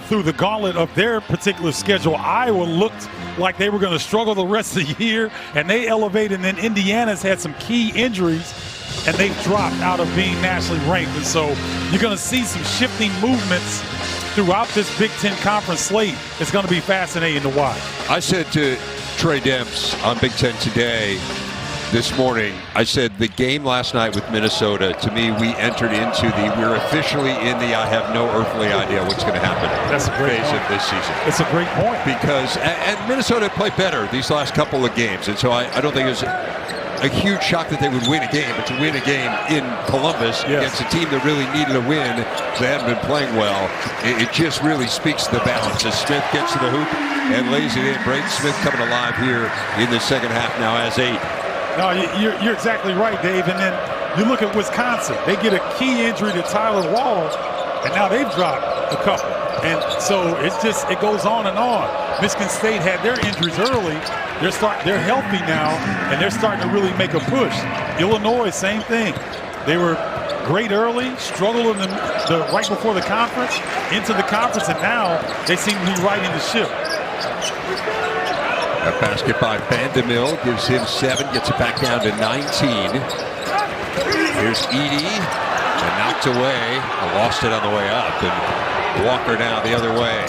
through the gauntlet of their particular schedule. Iowa looked like they were going to struggle the rest of the year, and they elevated, and then Indiana's had some key injuries, and they've dropped out of being nationally ranked. And so you're going to see some shifting movements throughout this Big Ten Conference slate. It's going to be fascinating to watch. I said to Trey Demps on Big Ten Today this morning, I said the game last night with Minnesota, to me, we entered into we're officially in the I have no earthly idea what's going to happen That's a great phase point. of this season. It's a great point. Because, and Minnesota played better these last couple of games, and so I don't think it was a huge shock that they would win a game, but to win a game in Columbus against a team that really needed a win, they haven't been playing well. It just really speaks to the balance as Smith gets to the hoop and lays it in. Braden Smith coming alive here in the second half now as 8. No, you're exactly right, Dave. And then you look at Wisconsin. They get a key injury to Tyler Wall, and now they've dropped a couple. And so it goes on and on. Michigan State had their injuries early. They're healthy now, and they're starting to really make a push. Illinois, same thing. They were great early, struggled in the right before the conference, into the conference, and now they seem to be righting the ship. A basket by Vanderbilt gives him 7, gets it back down to 19. Here's Edey, and knocked away. I lost it on the way up, and Walker now the other way.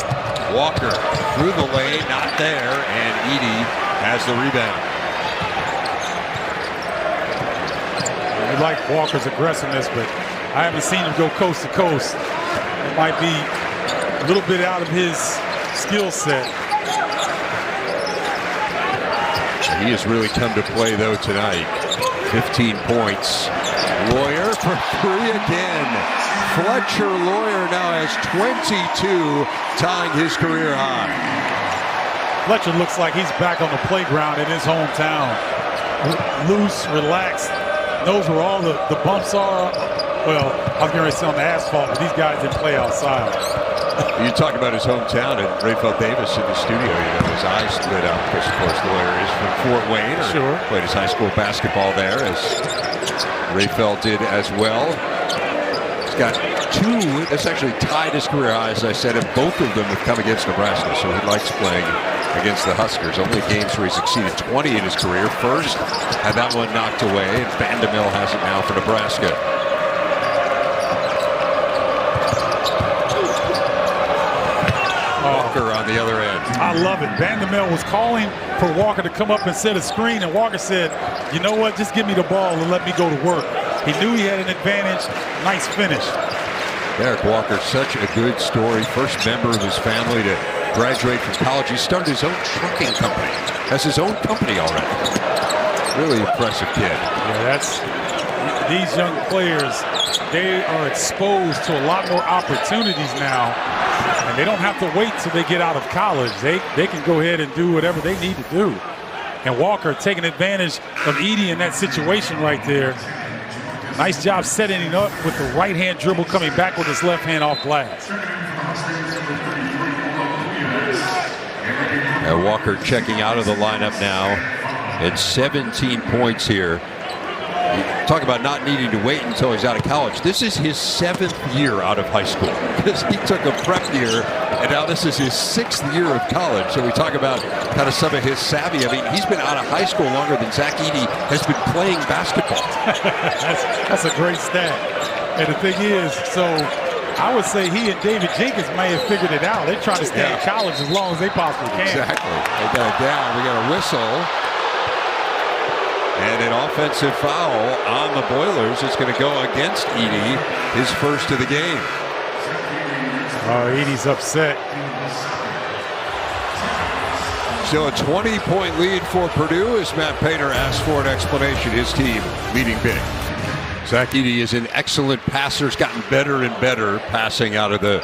Walker through the lane, not there, and Edey has the rebound. We like Walker's aggressiveness, but I haven't seen him go coast to coast. It might be a little bit out of his skill set. He has really come to play, though, tonight. 15 points. Loyor for 3 again. Fletcher Loyor now has 22, tying his career high. Fletcher looks like he's back on the playground in his hometown. Loose, relaxed, knows where all the bumps are. Well, I was going to say on the asphalt, but these guys didn't play outside. You talk about his hometown, and Rayfeld Davis in the studio, his eyes lit up because, of course, Loyor is from Fort Wayne. Sure. Played his high school basketball there, as Rayfeld did as well. He's got 2, that's actually tied his career high, as I said, and both of them have come against Nebraska, so he likes playing against the Huskers. Only games where he's exceeded 20 in his career. First, had that one knocked away, and Vanderbilt has it now for Nebraska. Walker on the other end. I love it. Vanderbilt was calling for Walker to come up and set a screen, and Walker said, you know what, just give me the ball and let me go to work. He knew he had an advantage. Nice finish. Derek Walker, such a good story. First member of his family to graduate from college. He started his own trucking company. Has his own company already. Really impressive kid. Yeah, these young players, they are exposed to a lot more opportunities now. And they don't have to wait till they get out of college. They can go ahead and do whatever they need to do. And Walker taking advantage of Edey in that situation right there. Nice job setting it up with the right-hand dribble, coming back with his left hand off glass. Now Walker checking out of the lineup now at 17 points here. Talk about not needing to wait until he's out of college. This is his 7th year out of high school because he took a prep year, and now this is his 6th year of college. So we talk about kind of some of his savvy. I mean, he's been out of high school longer than Zach Edey has been playing basketball. That's a great stat. And the thing is, so I would say he and David Jenkins may have figured it out. They're trying to stay in college as long as they possibly can. Exactly. They got it down. We got a whistle. And an offensive foul on the Boilers. It's going to go against Edey, his first of the game. Oh, Edey's upset. Still a 20-point lead for Purdue as Matt Painter asks for an explanation. His team leading big. Zach Edey is an excellent passer. He's gotten better and better passing out of the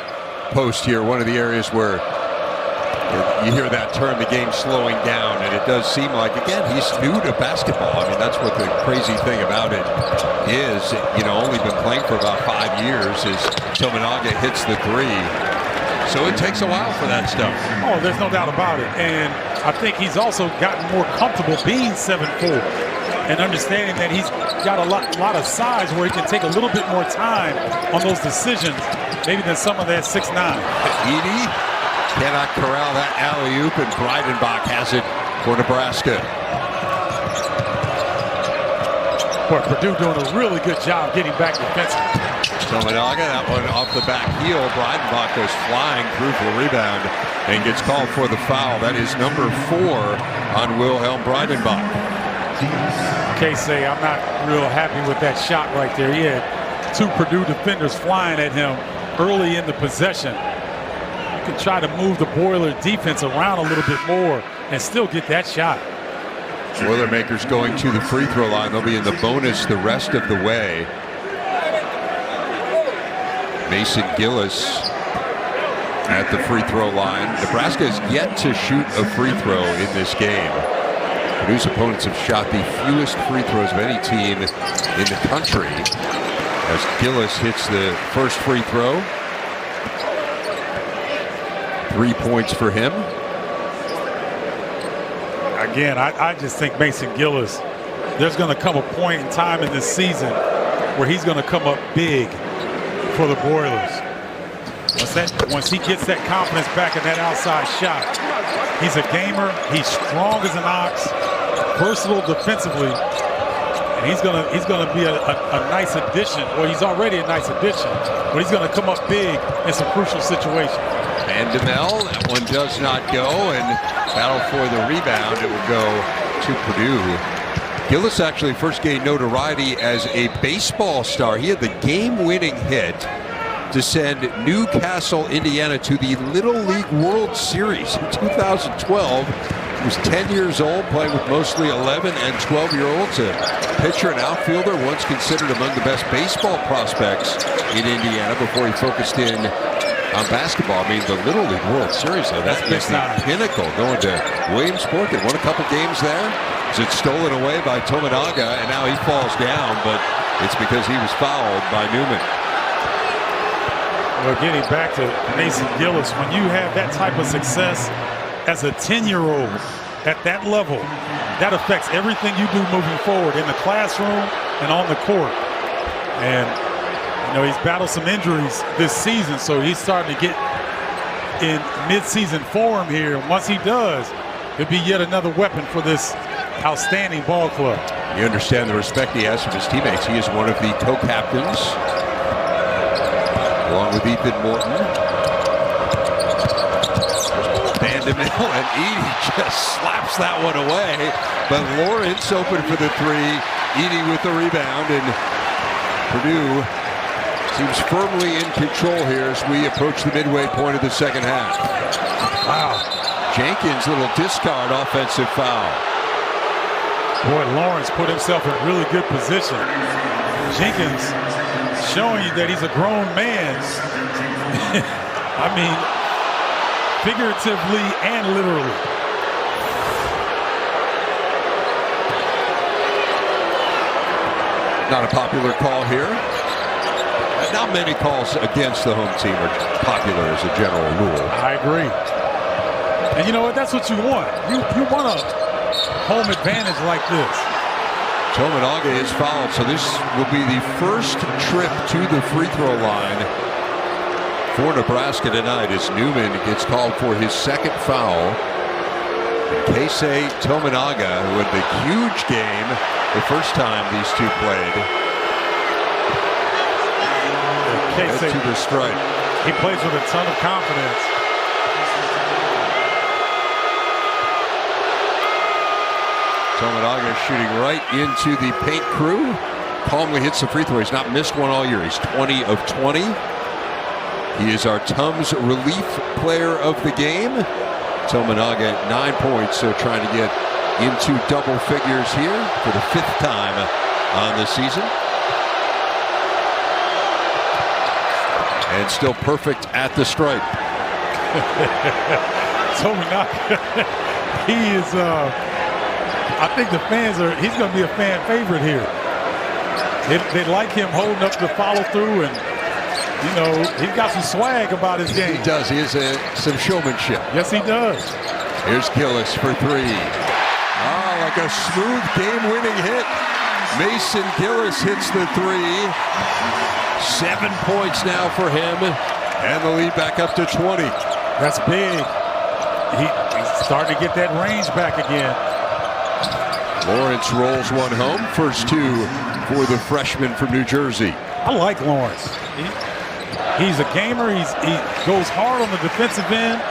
post here. One of the areas where you hear that term, the game slowing down, and it does seem like, again, he's new to basketball. I mean, that's what the crazy thing about it is. Only been playing for about 5 years as Tominaga hits the 3. So it takes a while for that stuff. Oh, there's no doubt about it. And I think he's also gotten more comfortable being 7'4", and understanding that he's got a lot of size where he can take a little bit more time on those decisions, maybe than some of that 6'9". Edey cannot corral that alley-oop, and Breidenbach has it for Nebraska. Boy, Purdue doing a really good job getting back defensively. Tominaga, that one off the back heel. Breidenbach goes flying through for the rebound and gets called for the foul. That is number 4 on Wilhelm Breidenbach. Casey, I'm not real happy with that shot right there. He had 2 Purdue defenders flying at him early in the possession. Can try to move the Boiler defense around a little bit more and still get that shot. Boilermakers going to the free throw line. They'll be in the bonus the rest of the way. Mason Gillis at the free throw line. Nebraska has yet to shoot a free throw in this game. Purdue's opponents have shot the fewest free throws of any team in the country as Gillis hits the first free throw. 3 points for him. Again, I just think Mason Gillis, there's going to come a point in time in this season where he's going to come up big for the Boilers. Once he gets that confidence back in that outside shot, he's a gamer. He's strong as an ox, versatile defensively, and he's going to be a nice addition. Well, he's already a nice addition, but he's going to come up big in some crucial situations. Bandemel, that one does not go, and battle for the rebound. It will go to Purdue. Gillis actually first gained notoriety as a baseball star. He had the game-winning hit to send Newcastle, Indiana to the Little League World Series in 2012. He was 10 years old, playing with mostly 11 and 12-year-olds. A pitcher and outfielder, once considered among the best baseball prospects in Indiana before he focused in on basketball. I mean, the Little League World Series, though, that's the pinnacle. Going to Williamsport, they won a couple games there. It's stolen away by Tominaga, and now he falls down, but it's because he was fouled by Newman. Well, getting back to Mason Gillis, when you have that type of success as a 10-year-old at that level, that affects everything you do moving forward in the classroom and on the court. And, you know, he's battled some injuries this season, so he's starting to get in mid-season form here. And once he does, it'll be yet another weapon for this outstanding ball club. You understand the respect he has from his teammates. He is one of the co-captains, along with Ethan Morton. Bandemel, and Edey just slaps that one away. But Lawrence open for the three. Edey with the rebound, and Purdue seems firmly in control here as we approach the midway point of the second half. Wow. Jenkins, little discard offensive foul. Boy, Lawrence put himself in a really good position. Jenkins showing you that he's a grown man. I mean, figuratively and literally. Not a popular call here. Not many calls against the home team are popular as a general rule. I agree. And you know what? That's what you want. You want a home advantage like this. Tominaga is fouled, so this will be the first trip to the free throw line for Nebraska tonight as Newman gets called for his second foul. Keisei Tominaga, who had the huge game the first time these two played, Keisei, to the stripe. He plays with a ton of confidence. Tominaga shooting right into the paint crew. Calmly hits the free throw. He's not missed one all year. He's 20 of 20. He is our Tums relief player of the game. Tominaga at 9 points, so trying to get into double figures here for the 5th time on the season. And still perfect at the stripe. Tominaga, he is, I think the fans are, he's going to be a fan favorite here. They like him holding up the follow through, and, you know, he's got some swag about his game. He does. He has some showmanship. Yes, he does. Here's Gillis for three. Oh, like a smooth game-winning hit. Mason Gillis hits the three. 7 points now for him, and the lead back up to 20. That's big. He's starting to get that range back again. Lawrence rolls one home. First two for the freshman from New Jersey. I like Lawrence. He's a gamer. He goes hard on the defensive end.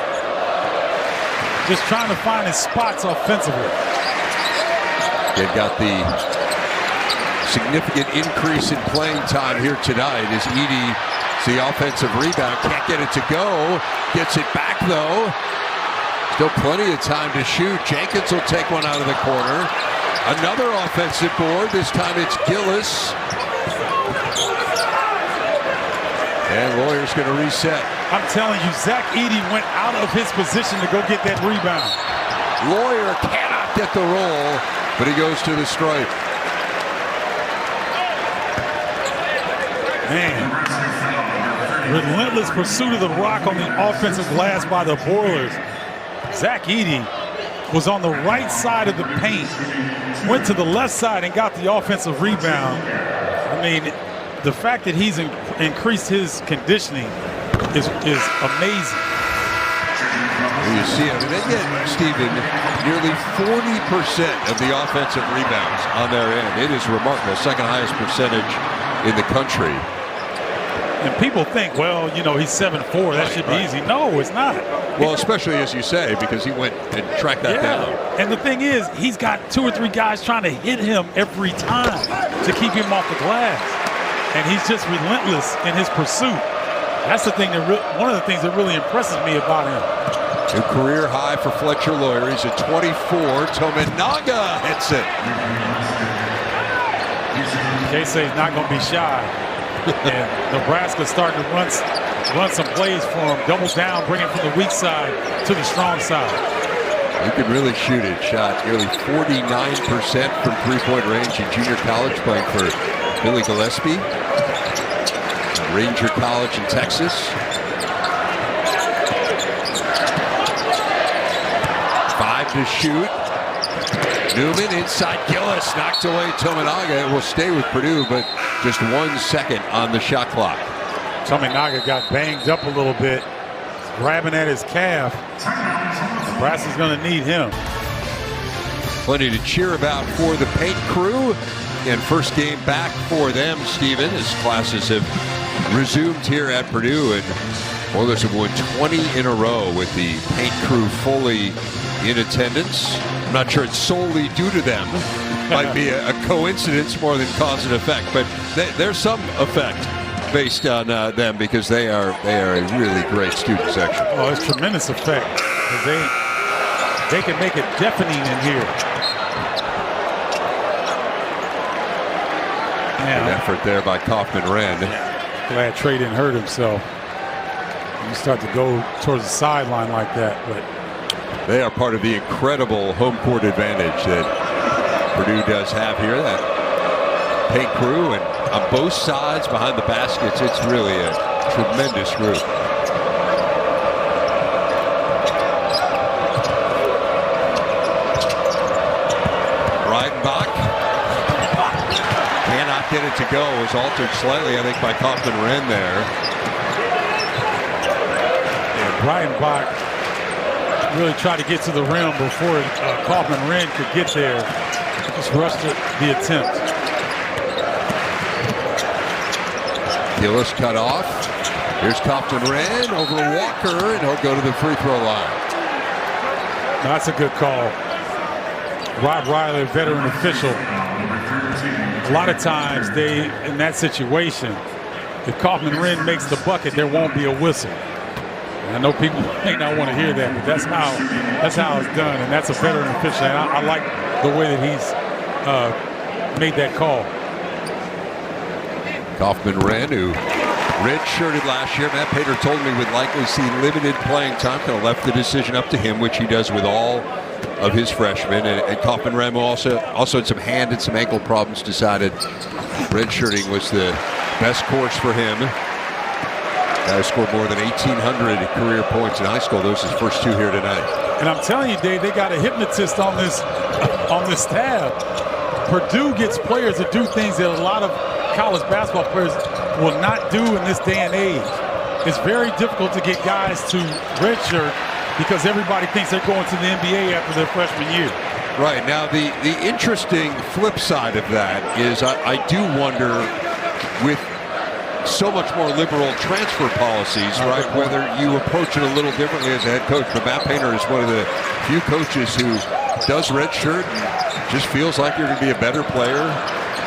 Just trying to find his spots offensively. They've got the significant increase in playing time here tonight as Edey, the offensive rebound, can't get it to go. Gets it back though. Still plenty of time to shoot. Jenkins will take one out of the corner. Another offensive board. This time it's Gillis. And Loyor's going to reset. I'm telling you, Zach Edey went out of his position to go get that rebound. Loyor cannot get the roll, but he goes to the stripe. Man, relentless pursuit of the rock on the offensive glass by the Boilers. Zach Edey was on the right side of the paint, went to the left side and got the offensive rebound. I mean, the fact that he's increased his conditioning is amazing. You see, I mean, they get, Stephen, nearly 40% of the offensive rebounds on their end. It is remarkable, second highest percentage in the country. And people think, well, you know, he's 7'4", that should be easy. No, it's not. Well, especially as you say, because he went and tracked that down. And the thing is, he's got 2 or 3 guys trying to hit him every time to keep him off the glass. And he's just relentless in his pursuit. That's the thing that one of the things that really impresses me about him. A career high for Fletcher Loyor. He's at 24. Tominaga hits it. Casey's not going to be shy. And Nebraska's starting to run some plays for him. Double down, bring him from the weak side to the strong side. He can really shoot it. Shot nearly 49% from three-point range in junior college, playing for Billy Gillespie, Ranger College in Texas. Five to shoot. Newman inside Gillis, knocked away Tominaga. It will stay with Purdue, but just 1 second on the shot clock. Tominaga got banged up a little bit, grabbing at his calf. Nebraska's going to need him. Plenty to cheer about for the Paint Crew. And first game back for them, Stephen, as classes have resumed here at Purdue. And Oilers have won 20 in a row with the Paint Crew fully in attendance. I'm not sure it's solely due to them. Might be a coincidence more than cause and effect, but there's some effect based on them, because they are a really great student section. Oh, it's tremendous effect, because they can make it deafening in here. An effort there by Kaufman-Renn. Glad Trey didn't hurt himself. You start to go towards the sideline like that, but they are part of the incredible home court advantage that Purdue does have here. That Paint Crew, and on both sides behind the baskets, it's really a tremendous group. Breidenbach cannot get it to go. It was altered slightly, I think, by Kaufman-Renn there. And Breidenbach really tried to get to the rim before Kaufman-Renn could get there. Just rushed the attempt. Gillis cut off. Here's Kaufman-Renn over Walker, and he'll go to the free throw line. That's a good call. Rob Riley, veteran official. A lot of times in that situation, if Kaufman-Renn makes the bucket, there won't be a whistle. And I know people may not want to hear that, but that's how it's done, and that's a veteran official. And I like the way that he's made that call. Kaufman-Renn, who redshirted last year. Matt Painter told me would likely see limited playing time. Kind of left the decision up to him, which he does with all of his freshmen. And Kaufman-Renn also had some hand and some ankle problems. Decided redshirting was the best course for him. Guy scored more than 1,800 career points in high school. Those are his first 2 here tonight. And I'm telling you, Dave, they got a hypnotist on this tab. Purdue gets players to do things that a lot of college basketball players will not do in this day and age. It's very difficult to get guys to redshirt because everybody thinks they're going to the NBA after their freshman year. Right. Now, the interesting flip side of that is I do wonder, with so much more liberal transfer policies, right, whether you approach it a little differently as a head coach. But Matt Painter is one of the few coaches who does redshirt and just feels like you're going to be a better player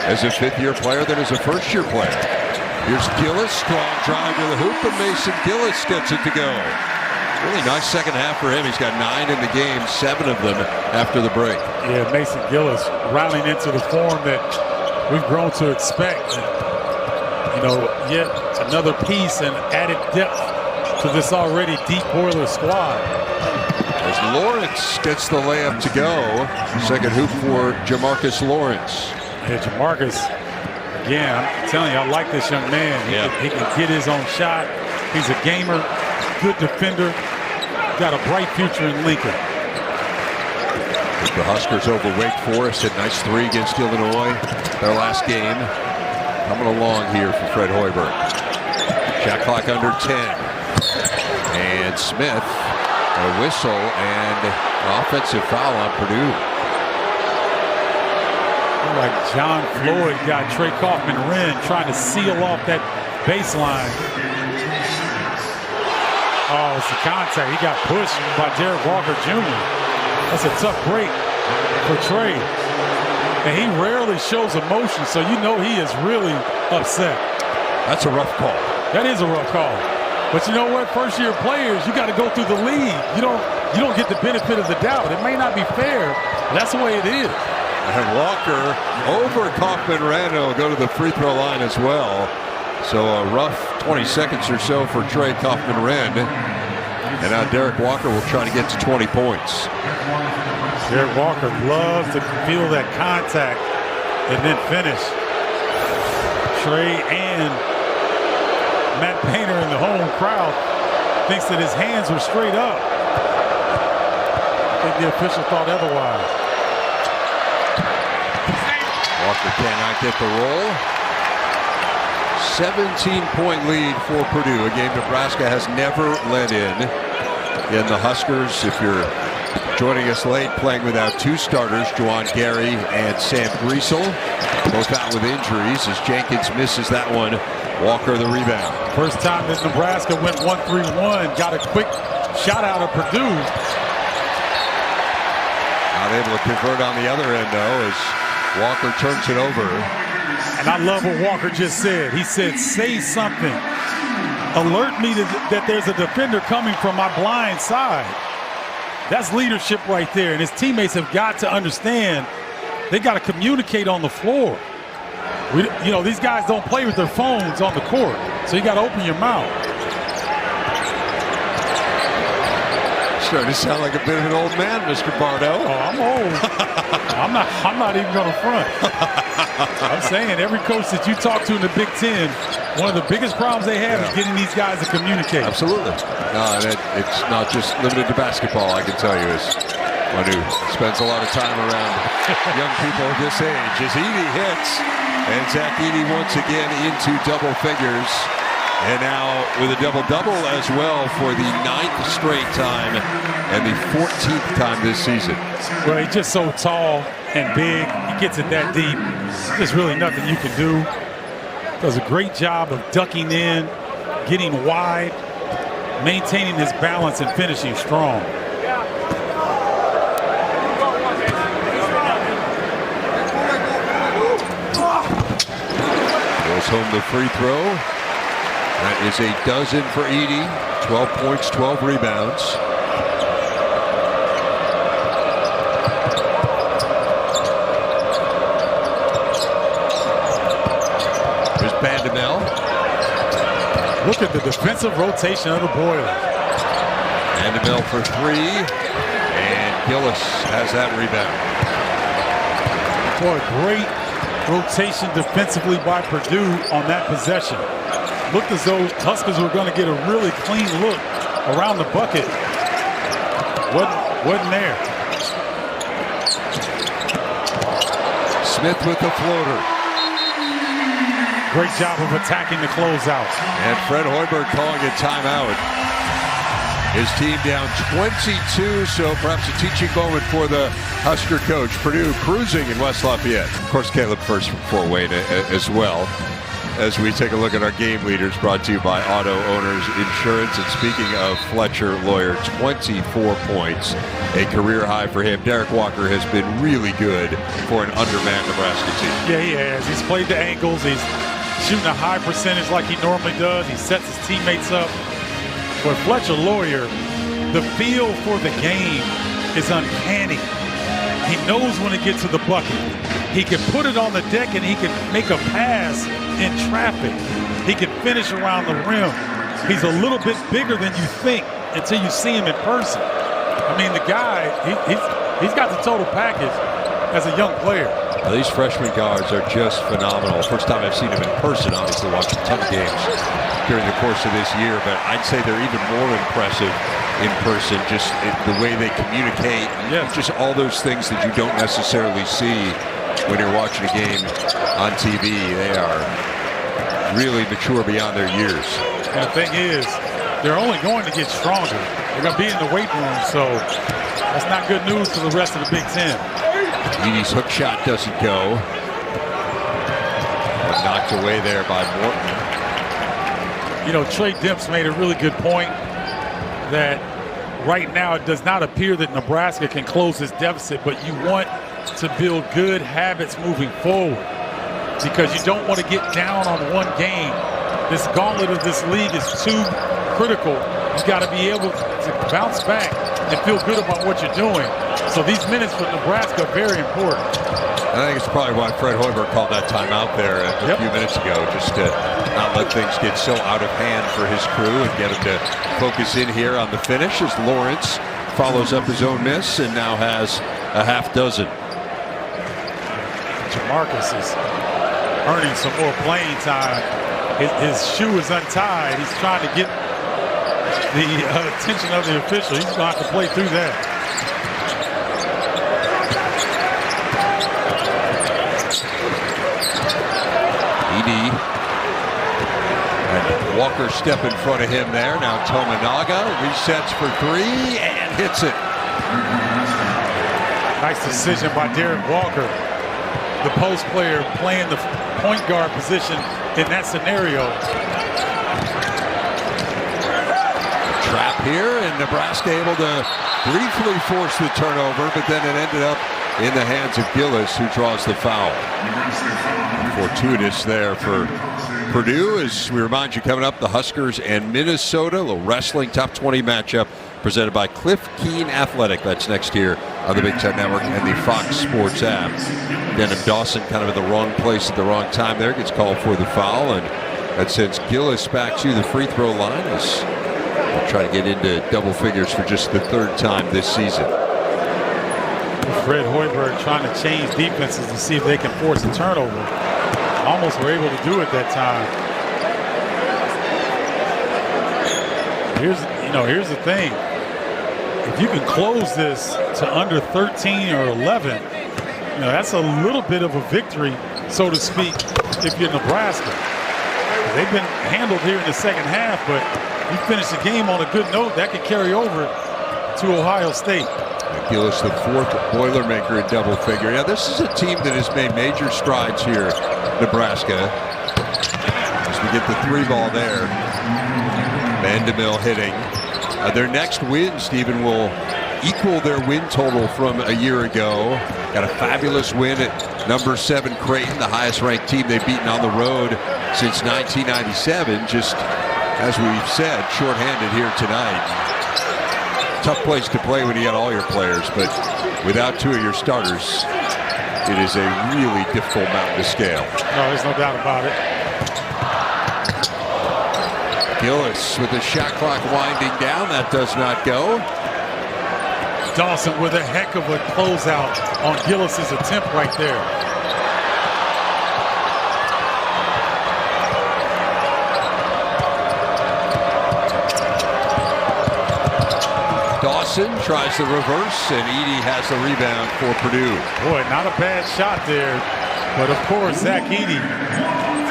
as a fifth-year player than as a first-year player. Here's Gillis, strong drive to the hoop, and Mason Gillis gets it to go. Really nice second half for him. He's got 9 in the game, 7 of them after the break. Yeah, Mason Gillis rounding into the form that we've grown to expect. You know, yet another piece and added depth to this already deep Oiler squad. As Lawrence gets the layup to go. Second hoop for Jamarcus Lawrence. Yeah, Jamarcus, again, I'm telling you, I like this young man. He can get his own shot. He's a gamer, good defender, got a bright future in Lincoln. The Huskers over Wake Forest, a nice 3 against Illinois. Their last game. Coming along here for Fred Hoiberg. Shot clock under 10. And Smith, a whistle and an offensive foul on Purdue. Like John Floyd got Trey Kaufman-Renn trying to seal off that baseline. Oh, it's the contact. He got pushed by Derek Walker Jr. That's a tough break for Trey. And he rarely shows emotion, so you know he is really upset. That's a rough call. That is a rough call. But you know what? First-year players, you got to go through the league. You don't get the benefit of the doubt. It may not be fair, but that's the way it is. And Walker over Kaufman-Renn will go to the free throw line as well. So a rough 20 seconds or so for Trey Kaufman-Renn. And now Derek Walker will try to get to 20 points. Derek Walker loves to feel that contact and then finish. Trey and Matt Painter in the home crowd thinks that his hands were straight up. I think the official thought otherwise. Walker cannot get the roll. 17-point lead for Purdue, a game Nebraska has never let in. In the Huskers, if you're joining us late, playing without two starters, Juwan Gary and Sam Griesel, both out with injuries as Jenkins misses that one. Walker the rebound. First time that Nebraska went 1-3-1, got a quick shot out of Purdue. Not able to convert on the other end, though, as Walker turns it over. And I love what Walker just said. He said, say something. Alert me that there's a defender coming from my blind side. That's leadership right there. And his teammates have got to understand they got to communicate on the floor. These guys don't play with their phones on the court. So you got to open your mouth. Starting to sound like a bit of an old man, Mr. Bardo. Oh, I'm old. I'm not even going to front. I'm saying every coach that you talk to in the Big Ten, one of the biggest problems they have is getting these guys to communicate. Absolutely. No, and it's not just limited to basketball, I can tell you, as one who spends a lot of time around young people of this age. As Edey hits, and Zach Edey once again into double figures. And now with a double-double as well for the 9th straight time and the 14th time this season. Well, he's just so tall and big. He gets it that deep. There's really nothing you can do. Does a great job of ducking in, getting wide, maintaining his balance, and finishing strong. Goes home the free throw. That is a dozen for Edey. 12 points, 12 rebounds. Here's Bandamel. Look at the defensive rotation of the Boilers. Bandamel for three. And Gillis has that rebound. Boy, great rotation defensively by Purdue on that possession. Looked as though Huskers were going to get a really clean look around the bucket. Wasn't there. Smith with the floater. Great job of attacking the closeout. And Fred Hoiberg calling a timeout. His team down 22, so perhaps a teaching moment for the Husker coach. Purdue cruising in West Lafayette. Of course, Caleb first for Wayne as well. As we take a look at our game leaders, brought to you by Auto Owners Insurance. And speaking of Fletcher Loyor, 24 points, a career high for him. Derek Walker has been really good for an undermanned Nebraska team. Yeah, he has. He's played the angles. He's shooting a high percentage like he normally does. He sets his teammates up. For Fletcher Loyor, the feel for the game is uncanny. He knows when to get to the bucket. He can put it on the deck and he can make a pass in traffic. He can finish around the rim. He's a little bit bigger than you think until you see him in person. I mean, the guy, he's got the total package as a young player. Well, these freshman guards are just phenomenal. First time I've seen them in person, obviously watching 10 games during the course of this year, but I'd say they're even more impressive in person, just the way they communicate, just all those things that you don't necessarily see when you're watching a game on TV. They are really mature beyond their years. And the thing is, they're only going to get stronger. They're going to be in the weight room, so that's not good news for the rest of the Big Ten. Edey's hook shot doesn't go. Knocked away there by Morton. Trey Demps made a really good point that right now it does not appear that Nebraska can close this deficit, but you want to build good habits moving forward because you don't want to get down on one game. This gauntlet of this league is too critical. You got to be able to bounce back and feel good about what you're doing. So these minutes for Nebraska are very important. I think it's probably why Fred Hoiberg called that timeout there a few minutes ago, just to not let things get so out of hand for his crew and get him to focus in here on the finish as Lawrence follows up his own miss and now has a half dozen. Jamarcus is earning some more playing time. His shoe is untied. He's trying to get the attention of the official. He's going to have to play through that. Edey and Walker step in front of him there. Now Tominaga resets for three and hits it. Nice decision by Derek Walker, the post player playing the point guard position in that scenario. Trap here, and Nebraska able to briefly force the turnover, but then it ended up in the hands of Gillis, who draws the foul. Fortuitous there for Purdue. As we remind you, coming up, the Huskers and Minnesota, a little wrestling top 20 matchup presented by Cliff Keen Athletic. That's next here on the Big Ten Network and the Fox Sports app. Denham Dawson kind of in the wrong place at the wrong time there, gets called for the foul, and that sends Gillis back to the free throw line as they'll try to get into double figures for just the third time this season. Fred Hoiberg trying to change defenses to see if they can force a turnover. Almost were able to do it that time. Here's the thing. If you can close this to under 13 or 11, that's a little bit of a victory, so to speak, if you're Nebraska. They've been handled here in the second half, but you finish the game on a good note, that could carry over to Ohio State. Gillis, the fourth Boilermaker in double figure. Now, this is a team that has made major strides here, Nebraska. As we get the three ball there. Vanderbilt hitting. Their next win, Stephen, will equal their win total from a year ago. Got a fabulous win at number 7 Creighton, the highest ranked team they've beaten on the road since 1997. Just as we've said, shorthanded here tonight. Tough place to play when you got all your players, but without two of your starters, it is a really difficult mountain to scale. No, there's no doubt about it. Gillis with the shot clock winding down. That does not go. Dawson with a heck of a closeout on Gillis's attempt right there. Dawson tries the reverse, and Edey has the rebound for Purdue. Boy, not a bad shot there. But of course, Zach Edey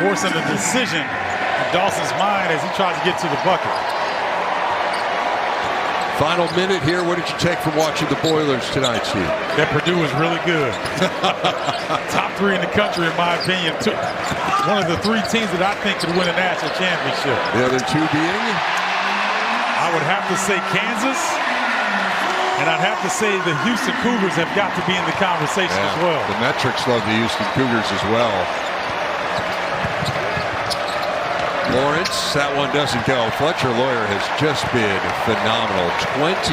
forcing a decision in Dawson's mind as he tries to get to the bucket. Final minute here. What did you take from watching the Boilers tonight, Steve? That Purdue was really good. Top 3 in the country, in my opinion. One of the 3 teams that I think could win a national championship. The other 2 being? I would have to say Kansas, and I'd have to say the Houston Cougars have got to be in the conversation as well. The metrics love the Houston Cougars as well. Lawrence, that one doesn't go. Fletcher Loyor has just been phenomenal. 27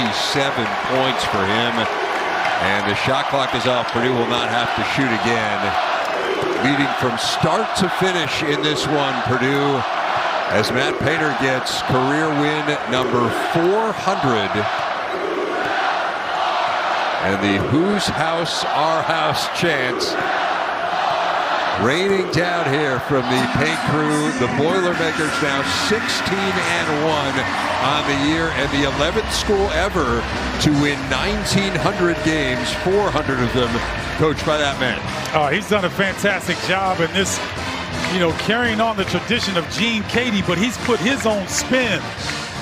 points for him. And the shot clock is off. Purdue will not have to shoot again. Leading from start to finish in this one, Purdue, as Matt Painter gets career win number 400. And the Whose House, Our House chants raining down here from the paint crew. The Boilermakers now 16-1 on the year, and the 11th school ever to win 1,900 games, 400 of them coached by that man. Oh, he's done a fantastic job in this, carrying on the tradition of Gene Cady, but he's put his own spin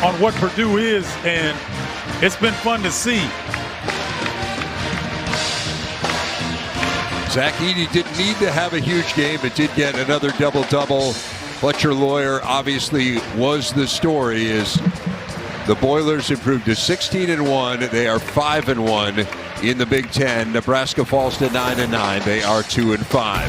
on what Purdue is, and it's been fun to see. Zach Edey didn't need to have a huge game, but did get another double-double Fletcher Loyor obviously was the story. Is the Boilers improved to 16-1. They are 5-1 in the Big Ten. Nebraska falls to 9-9. They are 2-5.